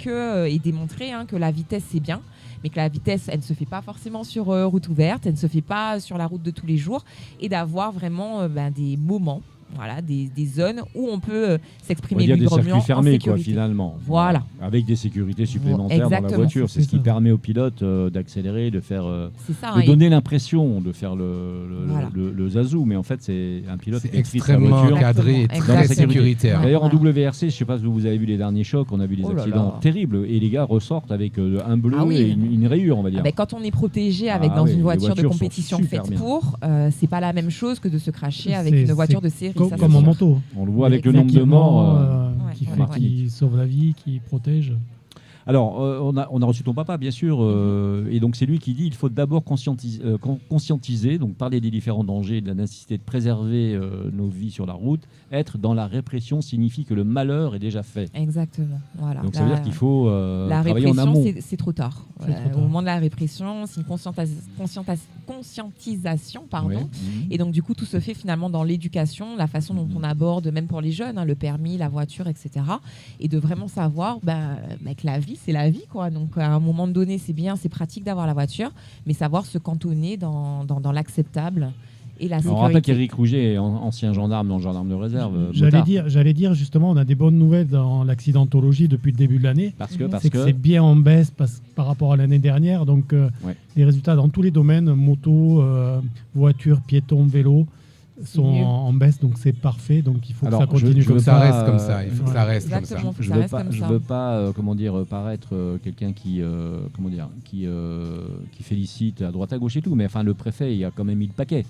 et démontrer que la vitesse c'est bien, mais que la vitesse elle ne se fait pas forcément sur route ouverte, elle ne se fait pas sur la route de tous les jours, et d'avoir vraiment des moments, voilà, des zones où on peut s'exprimer librement. Il y a des circuits fermés quoi, finalement. Voilà. Avec des sécurités supplémentaires dans la voiture. C'est ce qui permet au pilote d'accélérer, de faire, de donner l'impression de faire le zazou. Mais en fait, c'est un pilote qui maîtrise sa voiture, cadré et très sécuritaire. D'ailleurs, en WRC, je ne sais pas si vous avez vu les derniers chocs, on a vu des accidents terribles et les gars ressortent avec un bleu et une rayure, on va dire. Quand on est protégé dans une voiture de compétition faite pour, c'est pas la même chose que de se cracher avec une voiture de série. Comme en moto. On le voit avec le nombre de morts. Qui sauve la vie, qui protège. Alors, on a reçu ton papa, bien sûr, et donc c'est lui qui dit il faut d'abord conscientiser, donc parler des différents dangers, de la nécessité de préserver nos vies sur la route. Être dans la répression signifie que le malheur est déjà fait. Exactement. Voilà. Donc ça veut dire qu'il faut travailler en amont. La répression, c'est trop tard. Au moment de la répression, c'est une conscientisation, pardon. Et donc du coup, tout se fait finalement dans l'éducation, la façon dont on aborde, même pour les jeunes, le permis, la voiture, etc. Et de vraiment savoir que la vie, c'est la vie, quoi. Donc à un moment donné, c'est bien, c'est pratique d'avoir la voiture, mais savoir se cantonner dans l'acceptable et la sécurité. On rappelle qu'Éric Rouget est ancien gendarme dans le gendarme de réserve. J'allais dire justement, on a des bonnes nouvelles dans l'accidentologie depuis le début de l'année. Parce que c'est bien en baisse par rapport à l'année dernière. Donc les résultats dans tous les domaines, moto, voiture, piéton, vélo, sont en baisse, donc c'est parfait. Donc il faut que ça continue. Il faut que ça reste comme ça. Il faut que ça reste comme ça. Je veux pas paraître quelqu'un qui félicite à droite à gauche et tout, mais enfin le préfet il a quand même mis le paquet.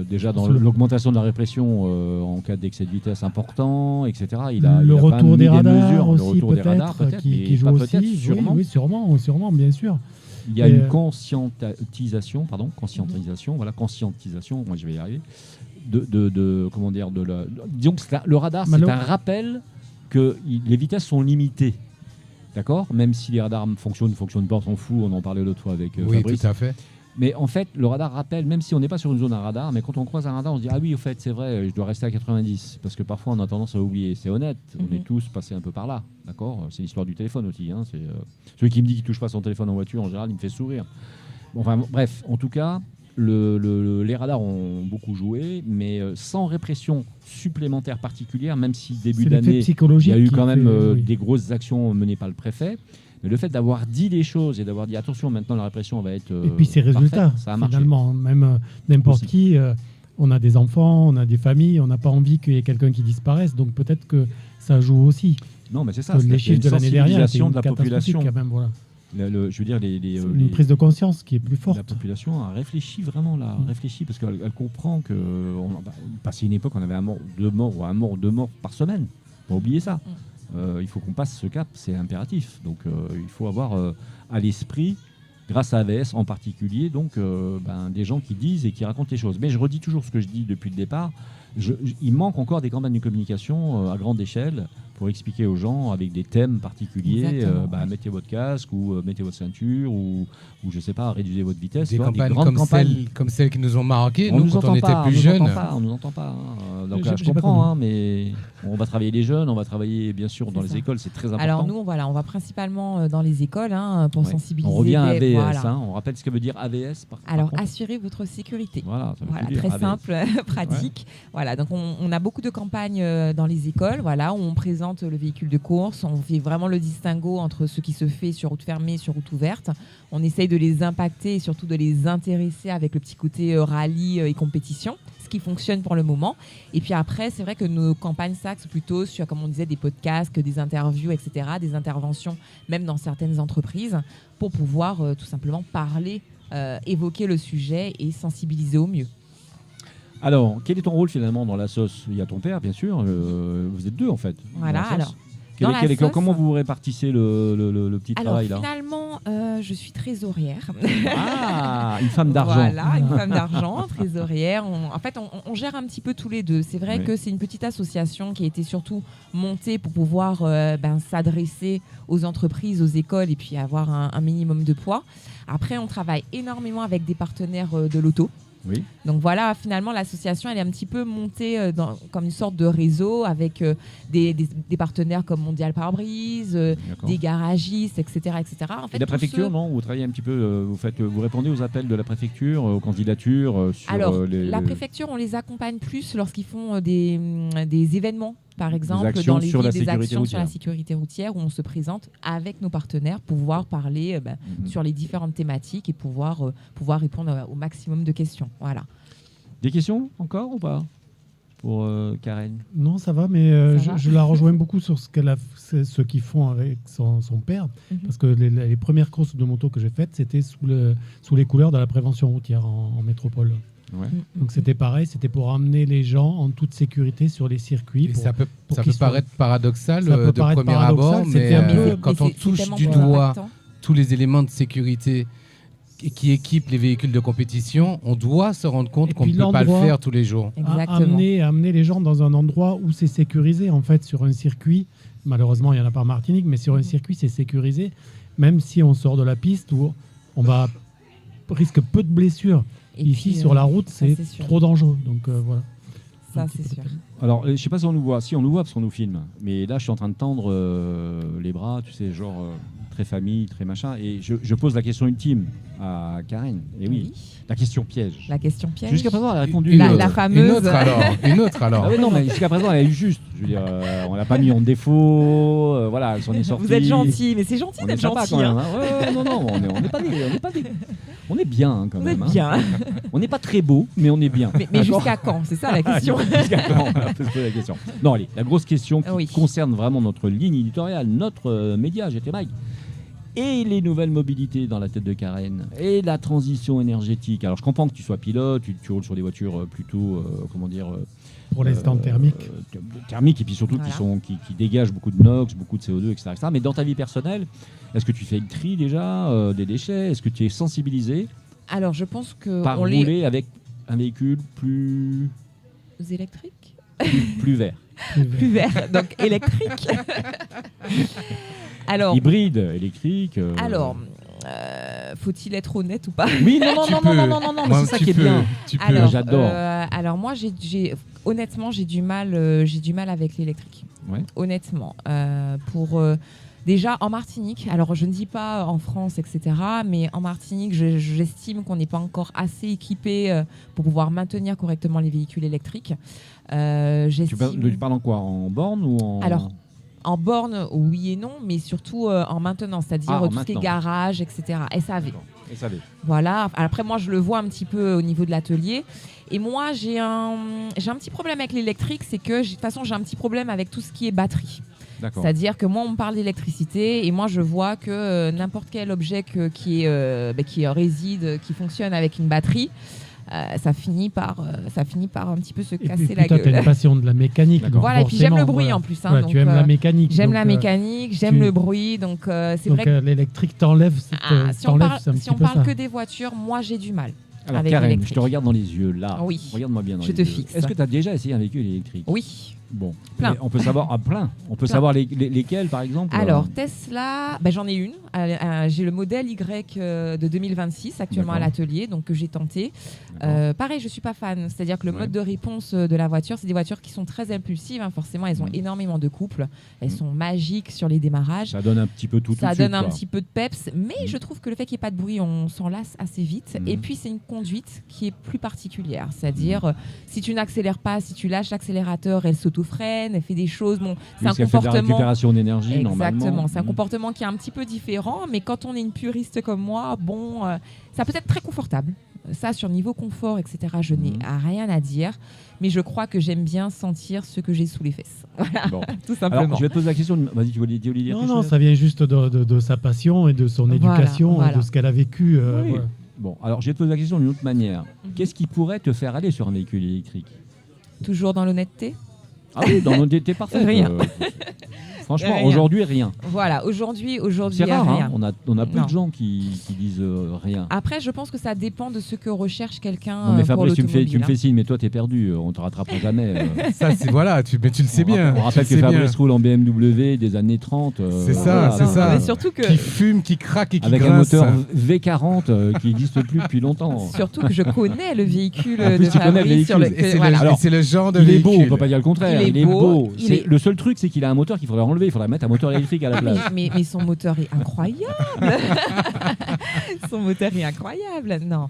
Déjà dans l'augmentation de la répression en cas d'excès de vitesse important, etc. Il a retour des radars aussi, le retour des radars peut-être, qui joue aussi. Sûrement. Oui, sûrement, bien sûr. Il y a une conscientisation, moi je vais y arriver, disons que le radar, c'est un rappel que les vitesses sont limitées, d'accord? Même si les radars fonctionnent pas, on s'en fout, on en parlait l'autre fois avec Fabrice. Oui, tout à fait. Mais en fait, le radar rappelle, même si on n'est pas sur une zone à radar, mais quand on croise un radar, on se dit ah oui, au fait, c'est vrai, je dois rester à 90, parce que parfois on a tendance à oublier. C'est honnête, on est tous passés un peu par là, d'accord? C'est l'histoire du téléphone aussi. Hein, c'est celui qui me dit qu'il touche pas son téléphone en voiture, en général, il me fait sourire. Bon, enfin, bref, en tout cas, les radars ont beaucoup joué, mais sans répression supplémentaire particulière, même si début d'année, il y a eu quand même des grosses actions menées par le préfet. Mais le fait d'avoir dit les choses et d'avoir dit attention, maintenant la répression va être et puis ces résultats, ça a marché. Finalement, même n'importe qui, on a des enfants, on a des familles, on n'a pas envie qu'il y ait quelqu'un qui disparaisse, donc peut-être que ça joue aussi. Non, mais c'est ça. Les chiffres de l'année dernière, de la population. Quand même, voilà. Je veux dire, une prise de conscience qui est plus forte. La population a réfléchi vraiment là, réfléchi parce qu'elle comprend que passé une époque, on avait un mort ou deux morts par semaine. Faut pas oublier ça. Il faut qu'on passe ce cap, c'est impératif. Donc il faut avoir à l'esprit, grâce à AVS en particulier, donc des gens qui disent et qui racontent les choses. Mais je redis toujours ce que je dis depuis le départ. Il manque encore des campagnes de communication à grande échelle pour expliquer aux gens avec des thèmes particuliers, mettez votre casque ou mettez votre ceinture ou je sais pas, réduisez votre vitesse. Des campagnes comme celles qui nous ont marqué, nous, quand on était plus jeunes. On nous entend pas. Donc je comprends, mais on va travailler les jeunes, on va travailler bien sûr dans les écoles, c'est très important. Alors nous, on va principalement dans les écoles pour sensibiliser. On revient à AVS, on rappelle ce que veut dire AVS. Alors assurez votre sécurité. Voilà, très AVS. Simple, pratique. Ouais. Voilà, donc on a beaucoup de campagnes dans les écoles, où on présente le véhicule de course, on fait vraiment le distinguo entre ce qui se fait sur route fermée et sur route ouverte. On essaye de les impacter et surtout de les intéresser avec le petit côté rallye et compétition, ce qui fonctionne pour le moment. Et puis après, c'est vrai que nos campagnes s'axent plutôt sur, comme on disait, des podcasts, des interviews, etc., des interventions, même dans certaines entreprises, pour pouvoir tout simplement parler, évoquer le sujet et sensibiliser au mieux. Alors, quel est ton rôle finalement dans la sauce ? Il y a ton père, bien sûr. Vous êtes deux en fait. Voilà, alors. Comment vous répartissez le petit travail là ? Finalement, je suis trésorière. Ah, une femme d'argent. Voilà, une femme d'argent, trésorière. On gère un petit peu tous les deux. C'est vrai que c'est une petite association qui a été surtout montée pour pouvoir s'adresser aux entreprises, aux écoles et puis avoir un minimum de poids. Après, on travaille énormément avec des partenaires de l'auto. Oui. Donc voilà, finalement, l'association, elle est un petit peu montée comme une sorte de réseau avec des partenaires comme Mondial Pare-Brise, des garagistes, etc. En fait, et la préfecture, non ? Vous travaillez un petit peu, vous répondez aux appels de la préfecture, aux candidatures sur Alors, la préfecture, on les accompagne plus lorsqu'ils font des événements. Par exemple, dans les villes, des actions sur la sécurité routière où on se présente avec nos partenaires pour pouvoir parler sur les différentes thématiques et pouvoir répondre au maximum de questions. Voilà. Des questions encore ou pas pour Karen ? Non, ça va, mais je la rejoins beaucoup sur ce qu'ils font avec son père. Parce que les premières courses de moto que j'ai faites, c'était sous les couleurs de la prévention routière en métropole. Ouais. Donc c'était pareil, c'était pour amener les gens en toute sécurité sur les circuits. Ça peut paraître paradoxal de premier abord, mais quand on touche du doigt tous les éléments de sécurité qui équipent les véhicules de compétition, on doit se rendre compte qu'on ne peut pas le faire tous les jours. Amener les gens dans un endroit où c'est sécurisé, en fait, sur un circuit. Malheureusement, il n'y en a pas en Martinique, mais sur un circuit, c'est sécurisé. Même si on sort de la piste où on risque peu de blessures. Et ici, sur la route, c'est trop dangereux. Donc voilà. Ça, c'est sûr. Alors, je ne sais pas si on nous voit. Si, on nous voit parce qu'on nous filme. Mais là, je suis en train de tendre les bras, tu sais, genre très famille, très machin. Et je pose la question ultime à Karen. Et oui, la question piège. La question piège. Jusqu'à présent, elle a répondu la fameuse. Une autre alors. Ah oui, non, mais jusqu'à présent, elle a eu juste. Je veux dire, on l'a pas mis en défaut. Voilà, elle s'en est sortie. Vous êtes gentil, mais c'est gentil d'être gentil. Quand même, hein. Non, on n'est pas des. On est bien quand même. On est bien. On n'est pas très beau, mais on est bien. Mais jusqu'à quand ? C'est ça la question. Jusqu'à quand ? On peut se poser la question. Non, allez, la grosse question qui concerne vraiment notre ligne éditoriale, notre média, GT Bike, et les nouvelles mobilités dans la tête de Karen, et la transition énergétique. Alors, je comprends que tu sois pilote, tu roules sur des voitures plutôt, pour l'instant thermiques, et puis surtout qui dégagent beaucoup de NOx, beaucoup de CO2, etc. Mais dans ta vie personnelle, est-ce que tu fais le tri déjà des déchets ? Est-ce que tu es sensibilisé ? Alors, je pense que par rouler avec un véhicule plus électrique, plus vert. Plus vert, donc électrique. Alors, hybride, électrique. Alors, faut-il être honnête ou pas ? Oui, non, mais c'est ça qui est bien. Alors, j'adore. Alors moi, honnêtement, j'ai du mal avec l'électrique. Ouais. Honnêtement, pour Déjà en Martinique, alors je ne dis pas en France, etc., mais en Martinique, j'estime qu'on n'est pas encore assez équipé pour pouvoir maintenir correctement les véhicules électriques. Tu parles en quoi? En borne ou en... Alors, en borne, oui et non, mais surtout en maintenance, c'est-à-dire tout ce qui est garage, etc. SAV. SAV. Voilà. Après, moi, je le vois un petit peu au niveau de l'atelier. Et moi, j'ai un petit problème avec l'électrique, c'est que, de toute façon, j'ai un petit problème avec tout ce qui est batterie. C'est-à-dire que moi, on me parle d'électricité et moi, je vois que n'importe quel objet qui réside, qui fonctionne avec une batterie, ça finit par un petit peu se casser la gueule. Tu as une passion de la mécanique. Voilà, et puis j'aime le bruit en plus. Donc, tu aimes la mécanique. J'aime la mécanique, j'aime le bruit. Donc, c'est vrai que l'électrique t'enlève si on parle que des voitures, moi, j'ai du mal. Alors, Karen, je te regarde dans les yeux, là. Oui. Regarde-moi bien dans les yeux. Je te fixe. Est-ce que tu as déjà essayé un véhicule électrique? Oui. Bon, plein. On peut savoir plein. On peut savoir lesquels, par exemple. Alors Tesla, j'en ai une. J'ai le modèle Y de 2026 actuellement à l'atelier, donc que j'ai tenté. Pareil, je suis pas fan. C'est-à-dire que le mode de réponse de la voiture, c'est des voitures qui sont très impulsives. Hein, forcément, elles ont énormément de couple. Elles sont magiques sur les démarrages. Ça donne un petit peu tout. Ça donne un petit peu de peps, mais je trouve que le fait qu'il n'y ait pas de bruit, on s'en lasse assez vite. Et puis c'est une conduite qui est plus particulière. C'est-à-dire si tu n'accélères pas, si tu lâches l'accélérateur, elle s'auto-freine, elle fait des choses. Bon, c'est un comportement. Fait de la récupération d'énergie normalement. Exactement. C'est un comportement qui est un petit peu différent, mais quand on est une puriste comme moi, ça peut être très confortable. Ça, sur niveau confort, etc., je n'ai rien à dire. Mais je crois que j'aime bien sentir ce que j'ai sous les fesses. Voilà, tout simplement. Alors, je vais te poser la question. Vas-y, tu voulais dire Non, ça vient juste de sa passion et de son éducation et de ce qu'elle a vécu. Oui. Bon, alors, je vais te poser la question d'une autre manière. Qu'est-ce qui pourrait te faire aller sur un véhicule électrique? Toujours dans l'honnêteté. Ah oui, dans l'honnêteté parfaite. Rien. Franchement, aujourd'hui, rien. Voilà, aujourd'hui, c'est rare, rien. Hein, on a peu de gens qui disent rien. Après, je pense que ça dépend de ce que recherche quelqu'un. Non, mais Fabrice, tu me fais signe, mais toi, t'es perdu. On te rattrapera jamais. Ça, c'est voilà, mais tu le sais bien. On rappelle que Fabrice roule en BMW des années 30. C'est ça, c'est ça. Mais surtout que... Qui fume, qui craque et qui avec grince. Un moteur V40 qui n'existe plus depuis longtemps. Surtout que je connais le véhicule de Fabrice. C'est le genre de véhicule. véhicule. Il est beau, on peut pas dire le contraire. Il est beau. Le seul truc, c'est qu'il a un moteur qu'il faudrait enlever. Il faudrait mettre un moteur électrique à la place. Mais son moteur est incroyable. Son moteur est incroyable. Non.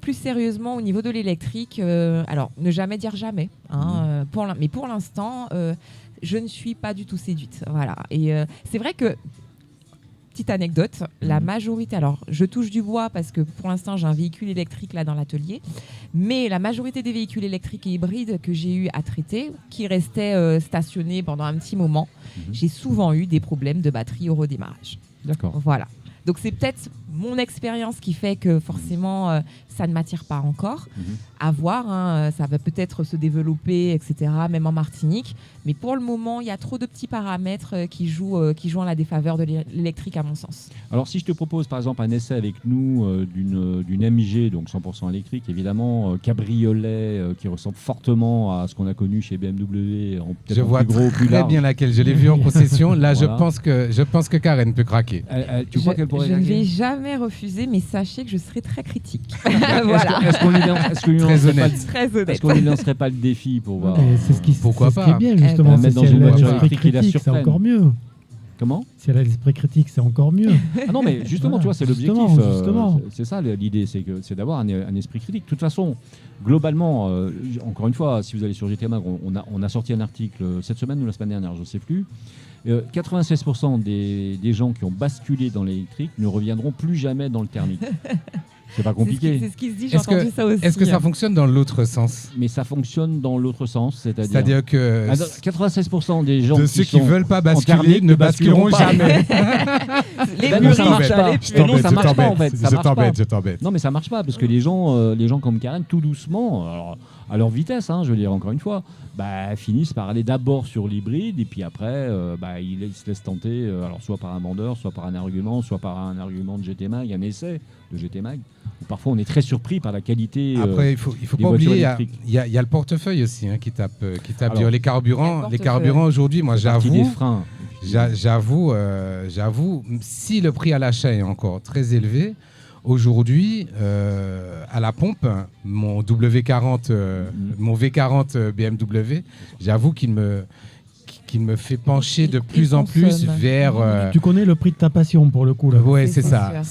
Plus sérieusement, au niveau de l'électrique, alors ne jamais dire jamais. Hein, mais pour l'instant, je ne suis pas du tout séduite. Voilà. Et c'est vrai que, petite anecdote, la majorité, alors je touche du bois parce que pour l'instant j'ai un véhicule électrique là dans l'atelier, mais la majorité des véhicules électriques et hybrides que j'ai eu à traiter, qui restaient stationnés pendant un petit moment, j'ai souvent eu des problèmes de batterie au redémarrage. D'accord. Voilà. Donc c'est peut-être mon expérience qui fait que forcément ça ne m'attire pas encore. À voir, hein, ça va peut-être se développer, etc., même en Martinique. Mais pour le moment, il y a trop de petits paramètres qui jouent en la défaveur de l'électrique, à mon sens. Alors si je te propose par exemple un essai avec nous d'une MG, donc 100% électrique, évidemment, cabriolet, qui ressemble fortement à ce qu'on a connu chez BMW, je vois plus gros, plus très large. bien laquelle, je l'ai vu en concession. Là, voilà. je pense que Karen peut craquer. Tu crois qu'elle pourrait Je ne craquer? vais jamais refuser, mais sachez que je serai très critique. Voilà. Est-ce qu'on lui lancerait pas le défi pour voir? C'est ce qui est bien justement. Mettre dans une voiture électrique qui la surprenne. C'est encore mieux. Comment? Si elle a l'esprit critique, c'est encore mieux. Ah non, mais justement, tu vois, c'est l'objectif. Justement. C'est ça l'idée, c'est d'avoir un esprit critique. De toute façon, globalement, encore une fois, si vous allez sur GT Mag, on a sorti un article cette semaine ou la semaine dernière, je ne sais plus. 96% des gens qui ont basculé dans l'électrique ne reviendront plus jamais dans le thermique. C'est pas compliqué. C'est ce qui se dit, j'ai entendu ça aussi. Est-ce que ça fonctionne dans l'autre sens? Mais ça fonctionne dans l'autre sens, c'est-à-dire que 96% des gens qui ne veulent pas basculer ne basculeront jamais. Ça marche pas. Non, ça marche pas en fait. Je t'embête. Non, mais ça marche pas parce que les gens comme Karen, tout doucement, alors, à leur vitesse, hein, je veux dire encore une fois, finissent par aller d'abord sur l'hybride et puis après, ils se laissent tenter, alors soit par un vendeur, soit par un argument, soit par un argument de GT Mag, un essai de GT Mag. Parfois, on est très surpris par la qualité. Après, il faut pas oublier, il y a le portefeuille aussi qui tape alors, les carburants aujourd'hui. Moi, j'avoue, si le prix à l'achat est encore très élevé, aujourd'hui, à la pompe, mon W40, mon V40 BMW, j'avoue qu'il qui me fait pencher de plus en plus vers... Tu connais le prix de ta passion pour le coup. Oui, c'est ça.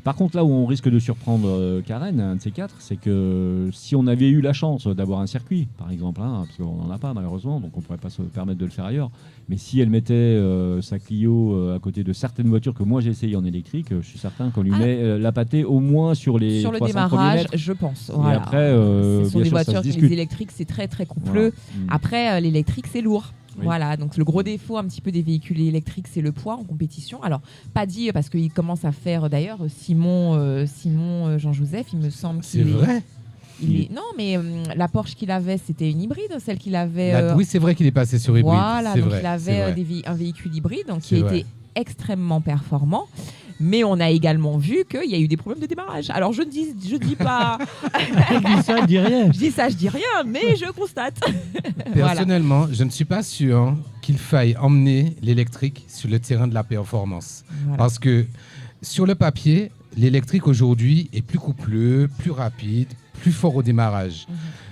Par contre, là où on risque de surprendre Karen, un de ces quatre, c'est que si on avait eu la chance d'avoir un circuit, par exemple, parce qu'on n'en a pas malheureusement, donc on ne pourrait pas se permettre de le faire ailleurs, mais si elle mettait sa Clio à côté de certaines voitures que moi j'ai essayé en électrique, je suis certain qu'on lui met la pâtée au moins sur les 300 démarrage, mètres. Je pense. Et après, ce sont bien des sûr, voitures, ça se les discute. électriques, c'est très très coupleux. Voilà. Après, l'électrique, c'est lourd. Oui. Voilà, donc le gros défaut un petit peu des véhicules électriques, c'est le poids en compétition. Alors, pas dit parce qu'il commence à faire d'ailleurs Simon Jean-Joseph, il me semble. C'est vrai. Non, mais la Porsche qu'il avait, c'était une hybride, celle qu'il avait. Oui, c'est vrai qu'il est passé sur hybride. Voilà, donc vrai, il avait un véhicule hybride donc, qui était extrêmement performant. Mais on a également vu qu'il y a eu des problèmes de démarrage. Alors je dis pas. Je dis ça, je dis rien. Je dis rien, mais je constate. Personnellement, je ne suis pas sûr qu'il faille emmener l'électrique sur le terrain de la performance. Voilà. Parce que sur le papier, l'électrique aujourd'hui est plus coupleux, plus rapide, plus fort au démarrage.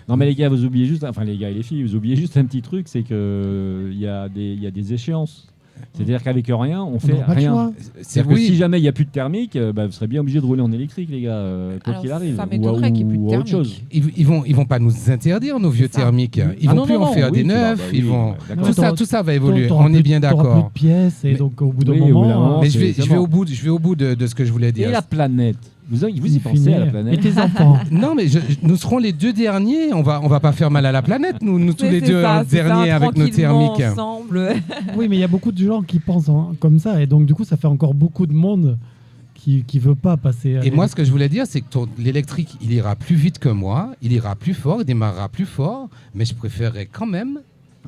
Non mais les gars, vous oubliez juste, enfin les gars et les filles, vous oubliez juste un petit truc, c'est que il y a des échéances. C'est-à-dire qu'avec rien, on fait rien. C'est-à-dire que si jamais il n'y a plus de thermique, vous serez bien obligé de rouler en électrique, les gars, quoi qu'il arrive. Ça m'étonnerait qu'il n'y ait plus de thermique. Autre chose. Ils vont pas nous interdire nos vieux thermiques. Ils vont plus en faire des neufs. Tout ça va évoluer. On est bien d'accord. Plus de pièces et donc au bout d'un moment. Mais je vais au bout de ce que je voulais dire. Et la planète. Vous y pensez à la planète. Et tes enfants. Non, mais nous serons les deux derniers. On va pas faire mal à la planète, nous tous les deux derniers avec nos thermiques. Oui, mais il y a beaucoup de gens qui pensent comme ça. Et donc, du coup, ça fait encore beaucoup de monde qui ne veut pas passer. Et moi, ce que je voulais dire, c'est que l'électrique, il ira plus vite que moi. Il ira plus fort, il démarrera plus fort. Mais je préférerais quand même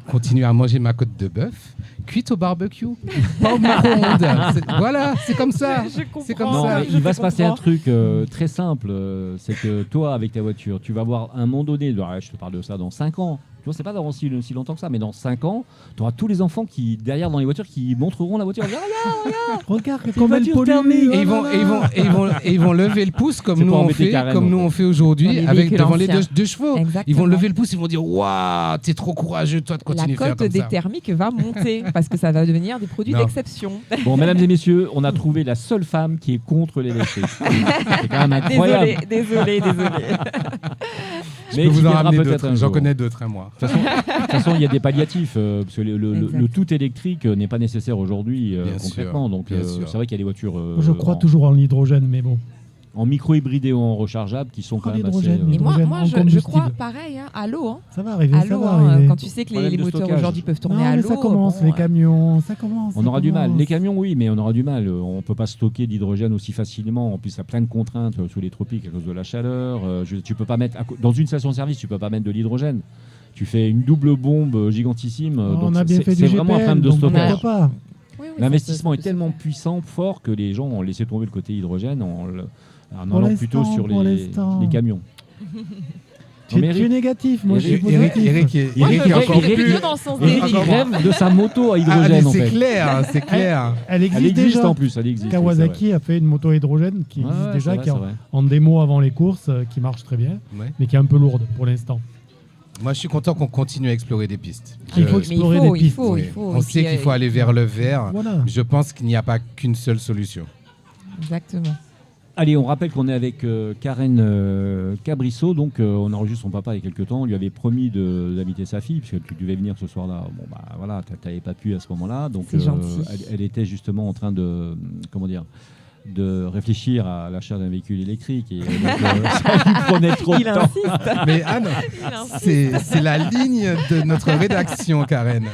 continuer à manger ma côte de bœuf cuite au barbecue, pas au micro-ondes. Voilà, c'est comme ça. C'est comme ça. Il va se passer un truc très simple, c'est que toi, avec ta voiture, tu vas voir un moment donné, je te parle de ça dans 5 ans, tu vois, c'est pas dans si longtemps que ça, mais dans 5 ans, tu auras tous les enfants qui, derrière dans les voitures, qui montreront la voiture. Regarde comme elle pollue. Et ils vont lever le pouce comme nous on fait aujourd'hui devant les deux chevaux. Exactement. Ils vont lever le pouce, ils vont dire waouh, t'es trop courageux toi de continuer à faire comme ça. La cote des thermiques va monter parce que ça va devenir des produits d'exception. Bon, mesdames et messieurs, on a trouvé la seule femme qui est contre l'électrique. C'est quand même incroyable. Désolé. Je peux vous en ramener d'autres. J'en connais d'autres, moi. De toute façon, il y a des palliatifs, parce que le tout électrique n'est pas nécessaire aujourd'hui concrètement. Donc, c'est vrai qu'il y a des voitures. Je crois toujours en l'hydrogène, mais bon. En micro-hybride et en rechargeable qui sont quand même assez... Et moi je crois pareil à l'eau. Ça va arriver, quand tu sais que les moteurs aujourd'hui peuvent tourner à l'eau. Ça commence, les camions, ça commence. On aura du mal. Les camions, oui, mais on aura du mal. On ne peut pas stocker d'hydrogène aussi facilement. En plus, il y a plein de contraintes sous les tropiques à cause de la chaleur. Tu peux pas mettre... Dans une station-service, tu ne peux pas mettre de l'hydrogène. Tu fais une double bombe gigantissime. On a bien fait du GPL, c'est vraiment un problème de stockage. L'investissement est tellement puissant, fort, que les gens ont laissé tomber le côté hydrogène en allant plutôt sur les camions. Tu es négatif, moi je suis positif. Eric est encore plus... Eric rêve de sa moto à hydrogène. C'est clair. Elle existe déjà. En plus. Kawasaki a fait une moto à hydrogène qui existe déjà, qui est en démo avant les courses, qui marche très bien, mais qui est un peu lourde pour l'instant. Moi, je suis content qu'on continue à explorer des pistes. Il faut explorer des pistes. On sait qu'il faut aller vers le vert. Je pense qu'il n'y a pas qu'une seule solution. Exactement. Allez, on rappelle qu'on est avec Karen Cabrissot, donc on enregistre son papa il y a quelques temps. On lui avait promis d'inviter sa fille, puisque tu devais venir ce soir-là. Bon, bah voilà, tu n'avais pas pu à ce moment-là. Donc, elle était justement en train de réfléchir à l'achat d'un véhicule électrique et donc, ça lui prenait trop de temps. Mais Anne, c'est la ligne de notre rédaction, Karen.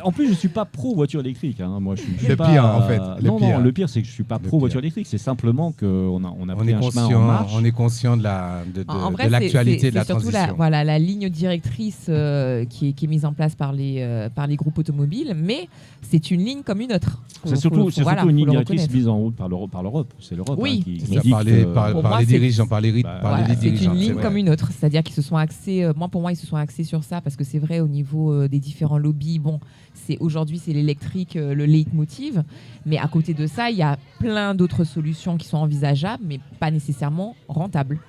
En plus, je ne suis pas pro voiture électrique. Moi, je suis le pas, pire, en fait. Le pire, c'est que je ne suis pas pro voiture électrique. C'est simplement qu'on a pris un chemin en marche. On est conscient de l'actualité de la transition. C'est surtout la ligne directrice qui est mise en place par les groupes automobiles, mais c'est une ligne comme une autre. C'est surtout une ligne directrice mise en route par l'Europe. C'est l'Europe qui dicte. Par les dirigeants, par les dirigeants. C'est une ligne comme une autre. C'est-à-dire qu'ils se sont axés, pour moi, ils se sont axés sur ça parce que c'est vrai au niveau des différents lobbies. Bon, aujourd'hui, c'est l'électrique, le leitmotiv. Mais à côté de ça, il y a plein d'autres solutions qui sont envisageables, mais pas nécessairement rentables.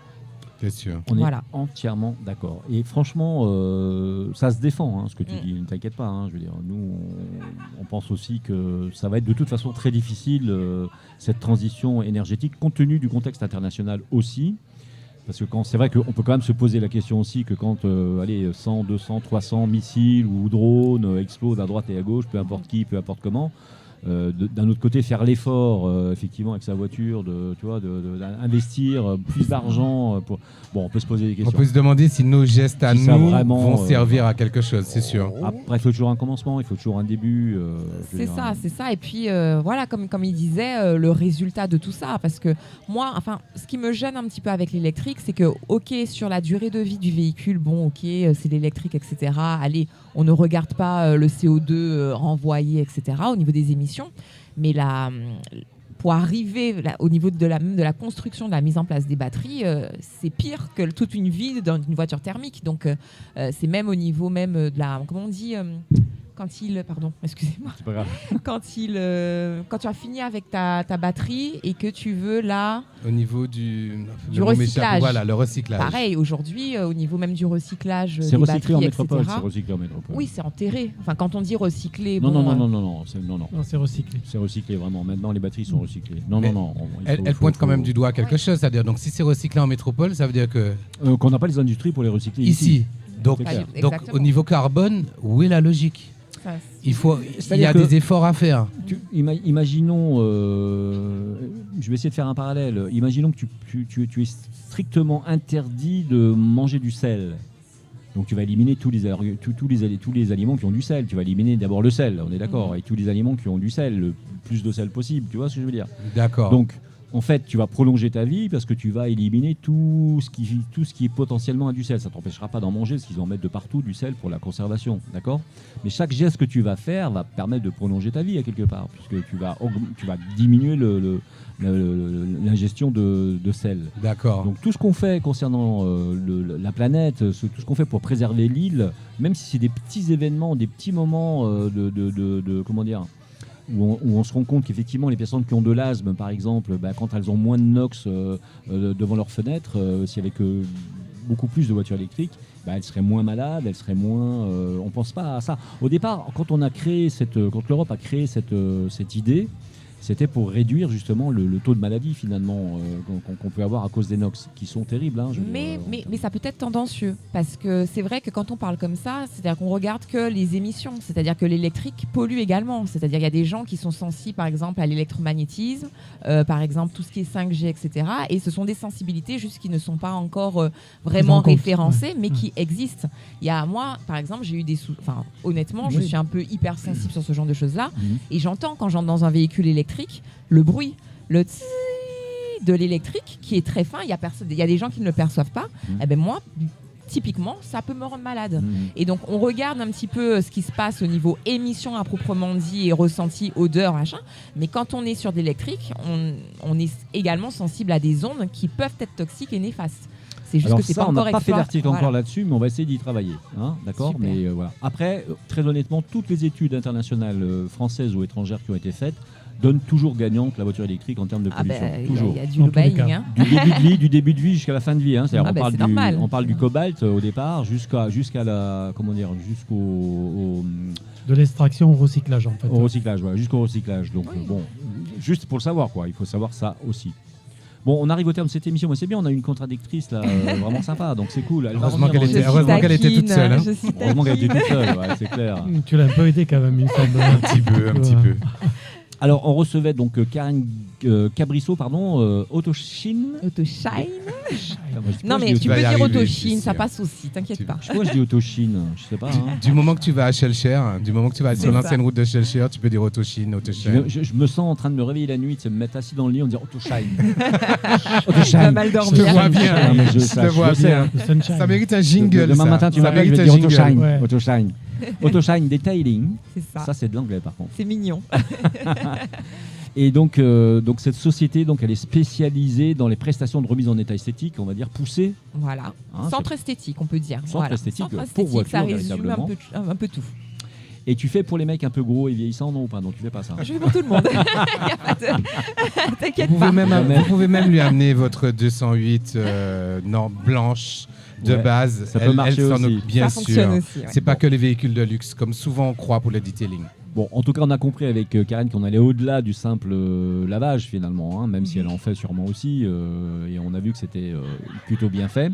C'est sûr. On est entièrement d'accord. Et franchement, ça se défend, ce que tu dis. Ne t'inquiète pas. Je veux dire, nous, on pense aussi que ça va être de toute façon très difficile, cette transition énergétique, compte tenu du contexte international aussi. Parce que c'est vrai qu'on peut quand même se poser la question aussi que quand 100, 200, 300 missiles ou drones explosent à droite et à gauche, peu importe qui, peu importe comment, d'un autre côté, faire l'effort, effectivement, avec sa voiture, d'investir plus d'argent. On peut se poser des questions. On peut se demander si nos gestes à nous vont servir à quelque chose, c'est sûr. Après, il faut toujours un commencement, il faut toujours un début. C'est ça. Et puis, comme il disait, le résultat de tout ça. Parce que moi, ce qui me gêne un petit peu avec l'électrique, c'est que, OK, sur la durée de vie du véhicule, c'est l'électrique, etc. Allez, on ne regarde pas le CO2 renvoyé, etc. au niveau des émissions. Mais pour arriver au niveau de la construction, de la mise en place des batteries, c'est pire que toute une vie d'une voiture thermique. Donc, c'est même au niveau de la... Comment on dit pardon, excusez-moi. C'est pas grave. Quand tu as fini avec ta batterie et que tu veux au niveau du recyclage. Voilà, le recyclage. Pareil, aujourd'hui, au niveau même du recyclage c'est des recyclé batteries, en métropole, etc. c'est recyclé en métropole. Oui, c'est enterré. Quand on dit recyclé... Non, c'est recyclé. C'est recyclé, vraiment. Maintenant, les batteries sont recyclées. Elle pointe quand même du doigt quelque chose. C'est-à-dire, donc, si c'est recyclé en métropole, ça veut dire que... qu'on n'a pas les industries pour les recycler ici. Donc, au niveau carbone, où est la logique ? Il y a des efforts à faire. Imaginons, je vais essayer de faire un parallèle. Imaginons que tu es strictement interdit de manger du sel. Donc tu vas éliminer tous les aliments qui ont du sel. Tu vas éliminer d'abord le sel, on est d'accord, et tous les aliments qui ont du sel, le plus de sel possible. Tu vois ce que je veux dire ? D'accord. Donc en fait, tu vas prolonger ta vie parce que tu vas éliminer tout ce qui est potentiellement à du sel. Ça ne t'empêchera pas d'en manger parce qu'ils en mettent de partout du sel pour la conservation, d'accord ? Mais chaque geste que tu vas faire va permettre de prolonger ta vie à quelque part, puisque tu vas diminuer l'ingestion de sel. D'accord. Donc tout ce qu'on fait concernant la planète, tout ce qu'on fait pour préserver l'île, même si c'est des petits événements, des petits moments comment dire, où on se rend compte qu'effectivement les personnes qui ont de l'asthme par exemple, quand elles ont moins de NOx devant leurs fenêtres, s'il y avait que beaucoup plus de voitures électriques, elles seraient moins malades, elles seraient moins... on ne pense pas à ça. Au départ, quand l'Europe a créé cette idée, c'était pour réduire justement le taux de maladie finalement qu'on peut avoir à cause des NOx, qui sont terribles. Mais ça peut être tendancieux, parce que c'est vrai que quand on parle comme ça, c'est-à-dire qu'on regarde que les émissions, c'est-à-dire que l'électrique pollue également. C'est-à-dire qu'il y a des gens qui sont sensibles par exemple à l'électromagnétisme, par exemple tout ce qui est 5G, etc. Et ce sont des sensibilités juste qui ne sont pas encore vraiment référencées, mais qui existent. Moi, par exemple, j'ai eu honnêtement, je suis un peu hypersensible sur ce genre de choses-là, et j'entends quand j'entre dans un véhicule électrique, le bruit, le tss de l'électrique qui est très fin, il y a des gens qui ne le perçoivent pas. Moi, typiquement, ça peut me rendre malade. Et donc, on regarde un petit peu ce qui se passe au niveau émission à proprement dit et ressenti, odeur, machin. Mais quand on est sur de l'électrique, on est également sensible à des ondes qui peuvent être toxiques et néfastes. C'est juste que c'est pas encore on n'a pas fait d'article encore là-dessus, mais on va essayer d'y travailler. D'accord ? Super. Mais voilà. Après, très honnêtement, toutes les études internationales françaises ou étrangères qui ont été faites donne toujours gagnante la voiture électrique en terme de pollution. Toujours. Il y a du lobbying. Du début de vie jusqu'à la fin de vie. C'est-à-dire on parle du cobalt au départ jusqu'au de l'extraction au recyclage en fait. Au recyclage, voilà, jusqu'au recyclage. Donc juste pour le savoir quoi, il faut savoir ça aussi. Bon, on arrive au terme de cette émission, mais c'est bien, on a une contradictrice là, vraiment sympa, donc c'est cool. Heureusement qu'elle était toute seule. Heureusement qu'elle était toute seule, c'est clair. Tu l'as un peu aidé quand même, il me semble. Un petit peu. Alors, on recevait donc Karine Cabrisso, Autoshine. Non, mais tu peux dire Autoshine, ça passe aussi, t'inquiète pas. Pourquoi je dis Autoshine ? Je sais pas. Du moment que tu vas à Shellshare, du moment que tu vas sur l'ancienne route de Shellshare, tu peux dire Autoshine. Je me sens en train de me réveiller la nuit, de me mettre assis dans le lit, on dit Autoshine. Tu vas mal dormir. Je te vois bien. Je te vois bien. Ça mérite un jingle. Demain matin, tu vas me dire Autoshine. Autoshine Detailing. C'est ça, c'est de l'anglais par contre. C'est mignon. Et donc cette société, elle est spécialisée dans les prestations de remise en état esthétique, on va dire poussées. Voilà. Centre esthétique, on peut dire. Centre esthétique pour voiture, ça résume véritablement. un peu tout. Et tu fais pour les mecs un peu gros et vieillissants, non ou pas? Non, tu fais pas ça. Je fais pour tout le monde. T'inquiète pas. Vous pouvez même lui amener votre 208 blanche de base. Ça peut marcher elle aussi. Bien ça sûr. Aussi, ouais. C'est pas que les véhicules de luxe, comme souvent on croit pour le detailing. Bon, en tout cas, on a compris avec Karen qu'on allait au-delà du simple lavage finalement, hein, même si elle en fait sûrement aussi, et on a vu que c'était plutôt bien fait.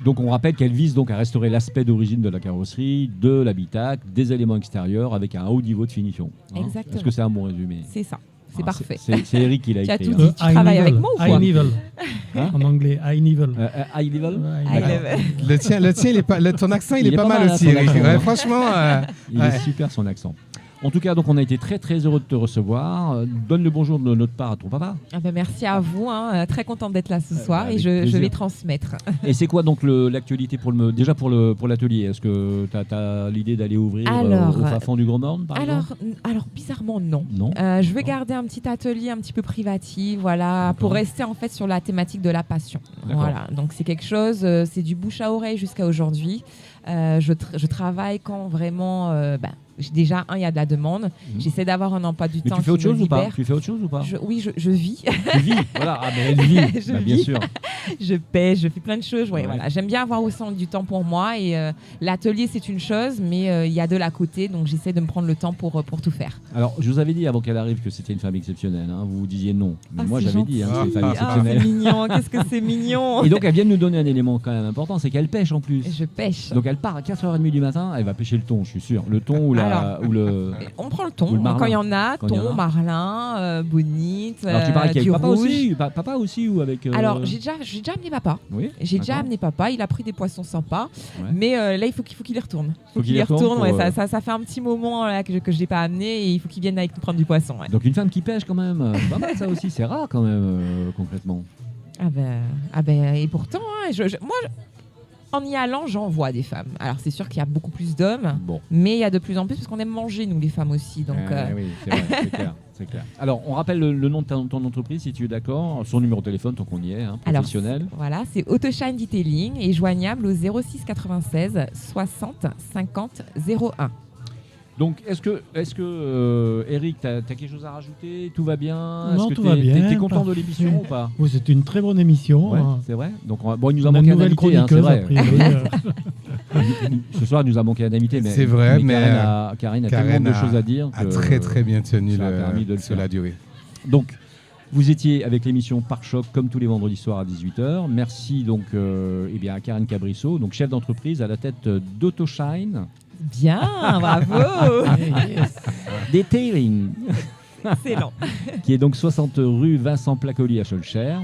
Donc on rappelle qu'elle vise donc à restaurer l'aspect d'origine de la carrosserie, de l'habitacle, des éléments extérieurs avec un haut niveau de finition. Hein. Exactement. Est-ce que c'est un bon résumé? C'est ça. C'est parfait. C'est Eric qui l'a écrit. Tu as tout dit. Tu travailles avec moi ou quoi? High level. Hein? En anglais, high level. High level? High level. Le tien, il est pas, ton accent, il est pas mal aussi, Eric. Ouais, franchement, il est super son accent. En tout cas, donc on a été très très heureux de te recevoir. Donne le bonjour de notre part à ton papa. Ah ben merci à vous, hein. Très contente d'être là ce soir et je vais transmettre. Et c'est quoi donc l'actualité pour l'atelier? Est-ce que tu as l'idée d'aller ouvrir au fin fond du Grand Nord par exemple? Alors bizarrement non. Non. Je vais garder un petit atelier un petit peu privatif, voilà, pour rester en fait sur la thématique de la passion. Voilà, donc c'est quelque chose, c'est du bouche à oreille jusqu'à aujourd'hui. Je travaille quand vraiment. Déjà, il y a de la demande. J'essaie d'avoir un emploi du temps. Tu fais autre chose ou pas? Tu fais autre chose ou pas? Oui, je vis. Tu vis, voilà. Ah, mais elle vit, bien sûr. Je pêche, je fais plein de choses. Ouais. Voilà. J'aime bien avoir aussi du temps pour moi. Et l'atelier, c'est une chose, mais il y a de l'à côté. Donc, j'essaie de me prendre le temps pour tout faire. Alors, je vous avais dit avant qu'elle arrive que c'était une femme exceptionnelle. Hein. Vous disiez non. Mais moi, j'avais dit que c'était une femme exceptionnelle. C'est mignon. Qu'est-ce que c'est mignon. Et donc, elle vient de nous donner un élément quand même important, c'est qu'elle pêche en plus. Je pêche. Donc, elle part à 4h30 du matin. Elle va pêcher le thon, je suis sûr. Le thon ou le... On prend le thon quand il y en a, thon, marlin, bonite. Alors tu parles avec rouge. papa aussi ou avec. Alors j'ai déjà amené papa. Oui. J'ai déjà amené papa. Il a pris des poissons sympas, mais là il faut qu'il y retourne. Faut qu'il y retourne. Ouais, ça fait un petit moment là, que je l'ai pas amené et il faut qu'il vienne avec nous prendre du poisson. Ouais. Donc une femme qui pêche quand même, pas mal ça aussi, c'est rare quand même concrètement. Ah ben et pourtant, hein, moi. En y allant, j'en vois des femmes. Alors, c'est sûr qu'il y a beaucoup plus d'hommes, mais il y a de plus en plus parce qu'on aime manger, nous, les femmes aussi. Donc, oui, c'est vrai, c'est clair. Alors, on rappelle le nom de ton entreprise, si tu es d'accord, son numéro de téléphone, tant qu'on y est, hein, professionnel. Alors, voilà, c'est Autoshine Detailing et joignable au 06 96 60 50 01. Donc, est-ce que Eric, tu as quelque chose à rajouter? Tout va bien? Non, tout va bien. Tu es content de l'émission ou pas? Oui, c'était une très bonne émission. Ouais, c'est vrai. Donc, il nous a manqué un invité, hein, c'est vrai. Ce soir, il nous a manqué un invité, mais c'est vrai, mais Karen a tellement de choses à dire. A très très bien tenu la durée. Donc, vous étiez avec l'émission Pare-Choc comme tous les vendredis soirs à 18h. Merci donc à Karen Cabrissot, donc chef d'entreprise à la tête d'Autoshine. Bien, bravo. Detailing. Excellent. Qui est donc 60 rue Vincent Placoli à Schœlcher.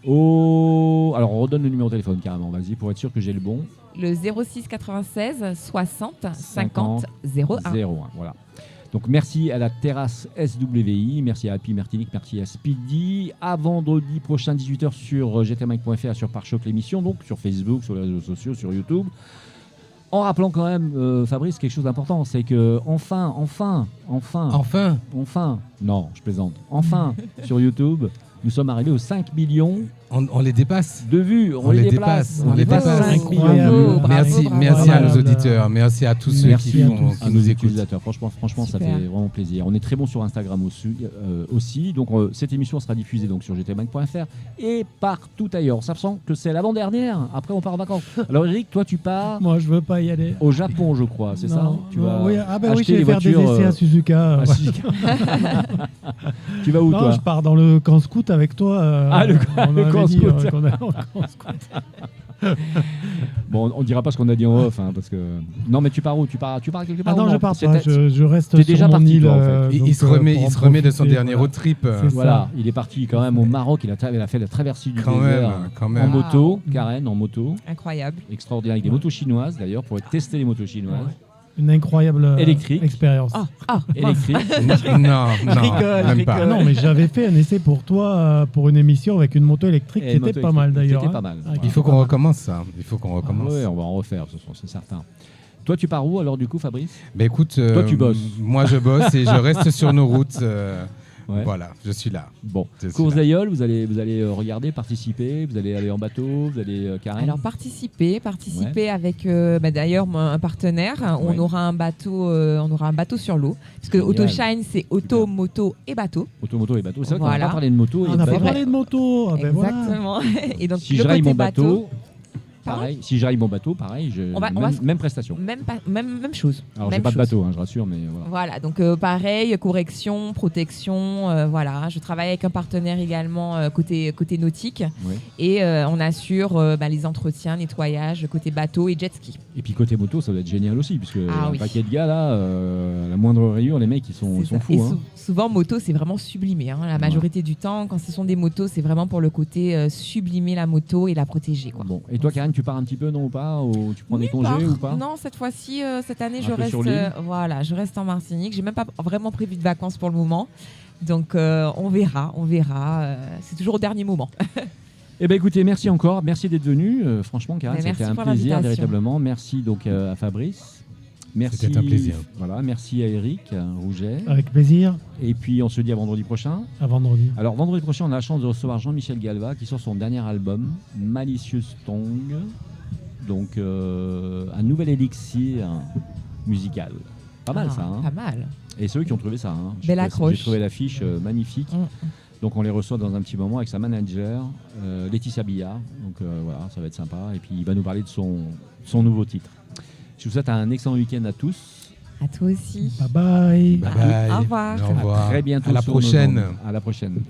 Alors, on redonne le numéro de téléphone carrément, vas-y, pour être sûr que j'ai le bon. Le 06 96 60 50 01. Voilà. Donc, merci à la terrasse SWI, merci à Happy Martinique, merci à Speedy. À vendredi prochain, 18h sur gtmike.fr, sur Pare-Choc l'émission, donc sur Facebook, sur les réseaux sociaux, sur YouTube. En rappelant quand même, Fabrice, quelque chose d'important, c'est que enfin, non, je plaisante, enfin, sur YouTube, nous sommes arrivés aux 5 millions. On les dépasse. De vues, on les dépasse. On les dépasse. Incroyable. Merci à nos auditeurs, merci à tous ceux qui nous écoutent. Franchement, ça fait vraiment plaisir. On est très bon sur Instagram aussi. Donc cette émission sera diffusée donc sur gtmag.fr et partout ailleurs. Ça sent que c'est l'avant-dernière. Après, on part en vacances. Alors Eric, toi, tu pars. Moi, je veux pas y aller. Au Japon, je crois, c'est ça? Tu vas je vais faire des essais à Suzuka. Tu vas où, toi? Je pars dans le camp scout avec toi. Le camp scout. Bon, on dira pas ce qu'on a dit en off, hein, parce que non, mais tu pars où? Tu pars quelque part? Non, je pars pas. Je reste sur déjà mon parti, île. toi, en fait. Il se remet de son dernier road trip. Voilà, il est parti quand même au Maroc. Il a fait la traversée du désert en moto, Karen, en moto. Incroyable. Extraordinaire, avec des motos chinoises d'ailleurs, pour tester les motos chinoises. Une incroyable expérience. Électrique. Non, même pas. Non, mais j'avais fait un essai pour toi, pour une émission avec une moto électrique qui était pas mal d'ailleurs. C'était pas mal. Il faut qu'on recommence ça. Oui, on va en refaire, c'est certain. Toi, tu pars où alors du coup, Fabrice? Écoute, toi, tu bosses. Moi, je bosse et je reste sur nos routes. Voilà, je suis là. Bon, course d'Aïol, vous allez regarder, participer, vous allez aller en bateau, vous allez Karen. Alors participer avec d'ailleurs un partenaire. On aura un bateau sur l'eau, parce que Autoshine c'est auto, moto et bateau. Auto, moto et bateau. C'est vrai qu'on n'a pas parlé de moto. On n'a pas parlé de moto. Exactement. Et donc si je raille mon bateau. Pareil, si j'arrive mon bateau, pareil, même prestation. Même chose. Alors, j'ai pas de bateau, je rassure, mais voilà. Voilà, donc pareil, correction, protection, voilà. Je travaille avec un partenaire également côté nautique. Oui. Et on assure les entretiens, nettoyage, côté bateau et jet ski. Et puis côté moto, ça va être génial aussi, puisque un paquet de gars, là, la moindre rayure, les mecs, ils sont fous. Et souvent, moto, c'est vraiment sublimé. La majorité du temps, quand ce sont des motos, c'est vraiment pour le côté sublimer la moto et la protéger. Quoi. Bon. Et toi, Karen, tu pars un petit peu, non, ou pas, ou tu prends des congés ou pas? Non, cette fois-ci, cette année, je reste en Martinique. J'ai même pas vraiment prévu de vacances pour le moment. Donc, on verra. C'est toujours au dernier moment. Eh bien, écoutez, merci encore. Merci d'être venu. Franchement, Karen, c'était un plaisir, véritablement. Merci donc à Fabrice. Merci. C'était un plaisir. Voilà, merci à Eric Rouget. Avec plaisir. Et puis, on se dit à vendredi prochain. À vendredi. Alors, vendredi prochain, on a la chance de recevoir Jean-Michel Galva qui sort son dernier album, Malicious Tongue. Donc, un nouvel élixir musical. Pas mal, ça. Hein. Pas mal. Et ceux qui ont trouvé ça. Belle accroche. J'ai trouvé l'affiche magnifique. Donc, on les reçoit dans un petit moment avec sa manager, Laetitia Billard. Donc, voilà, ça va être sympa. Et puis, il va nous parler de son nouveau titre. Je vous souhaite un excellent week-end à tous. À toi aussi. Bye bye. Au revoir. Au revoir. À très bientôt. À la prochaine. À la prochaine.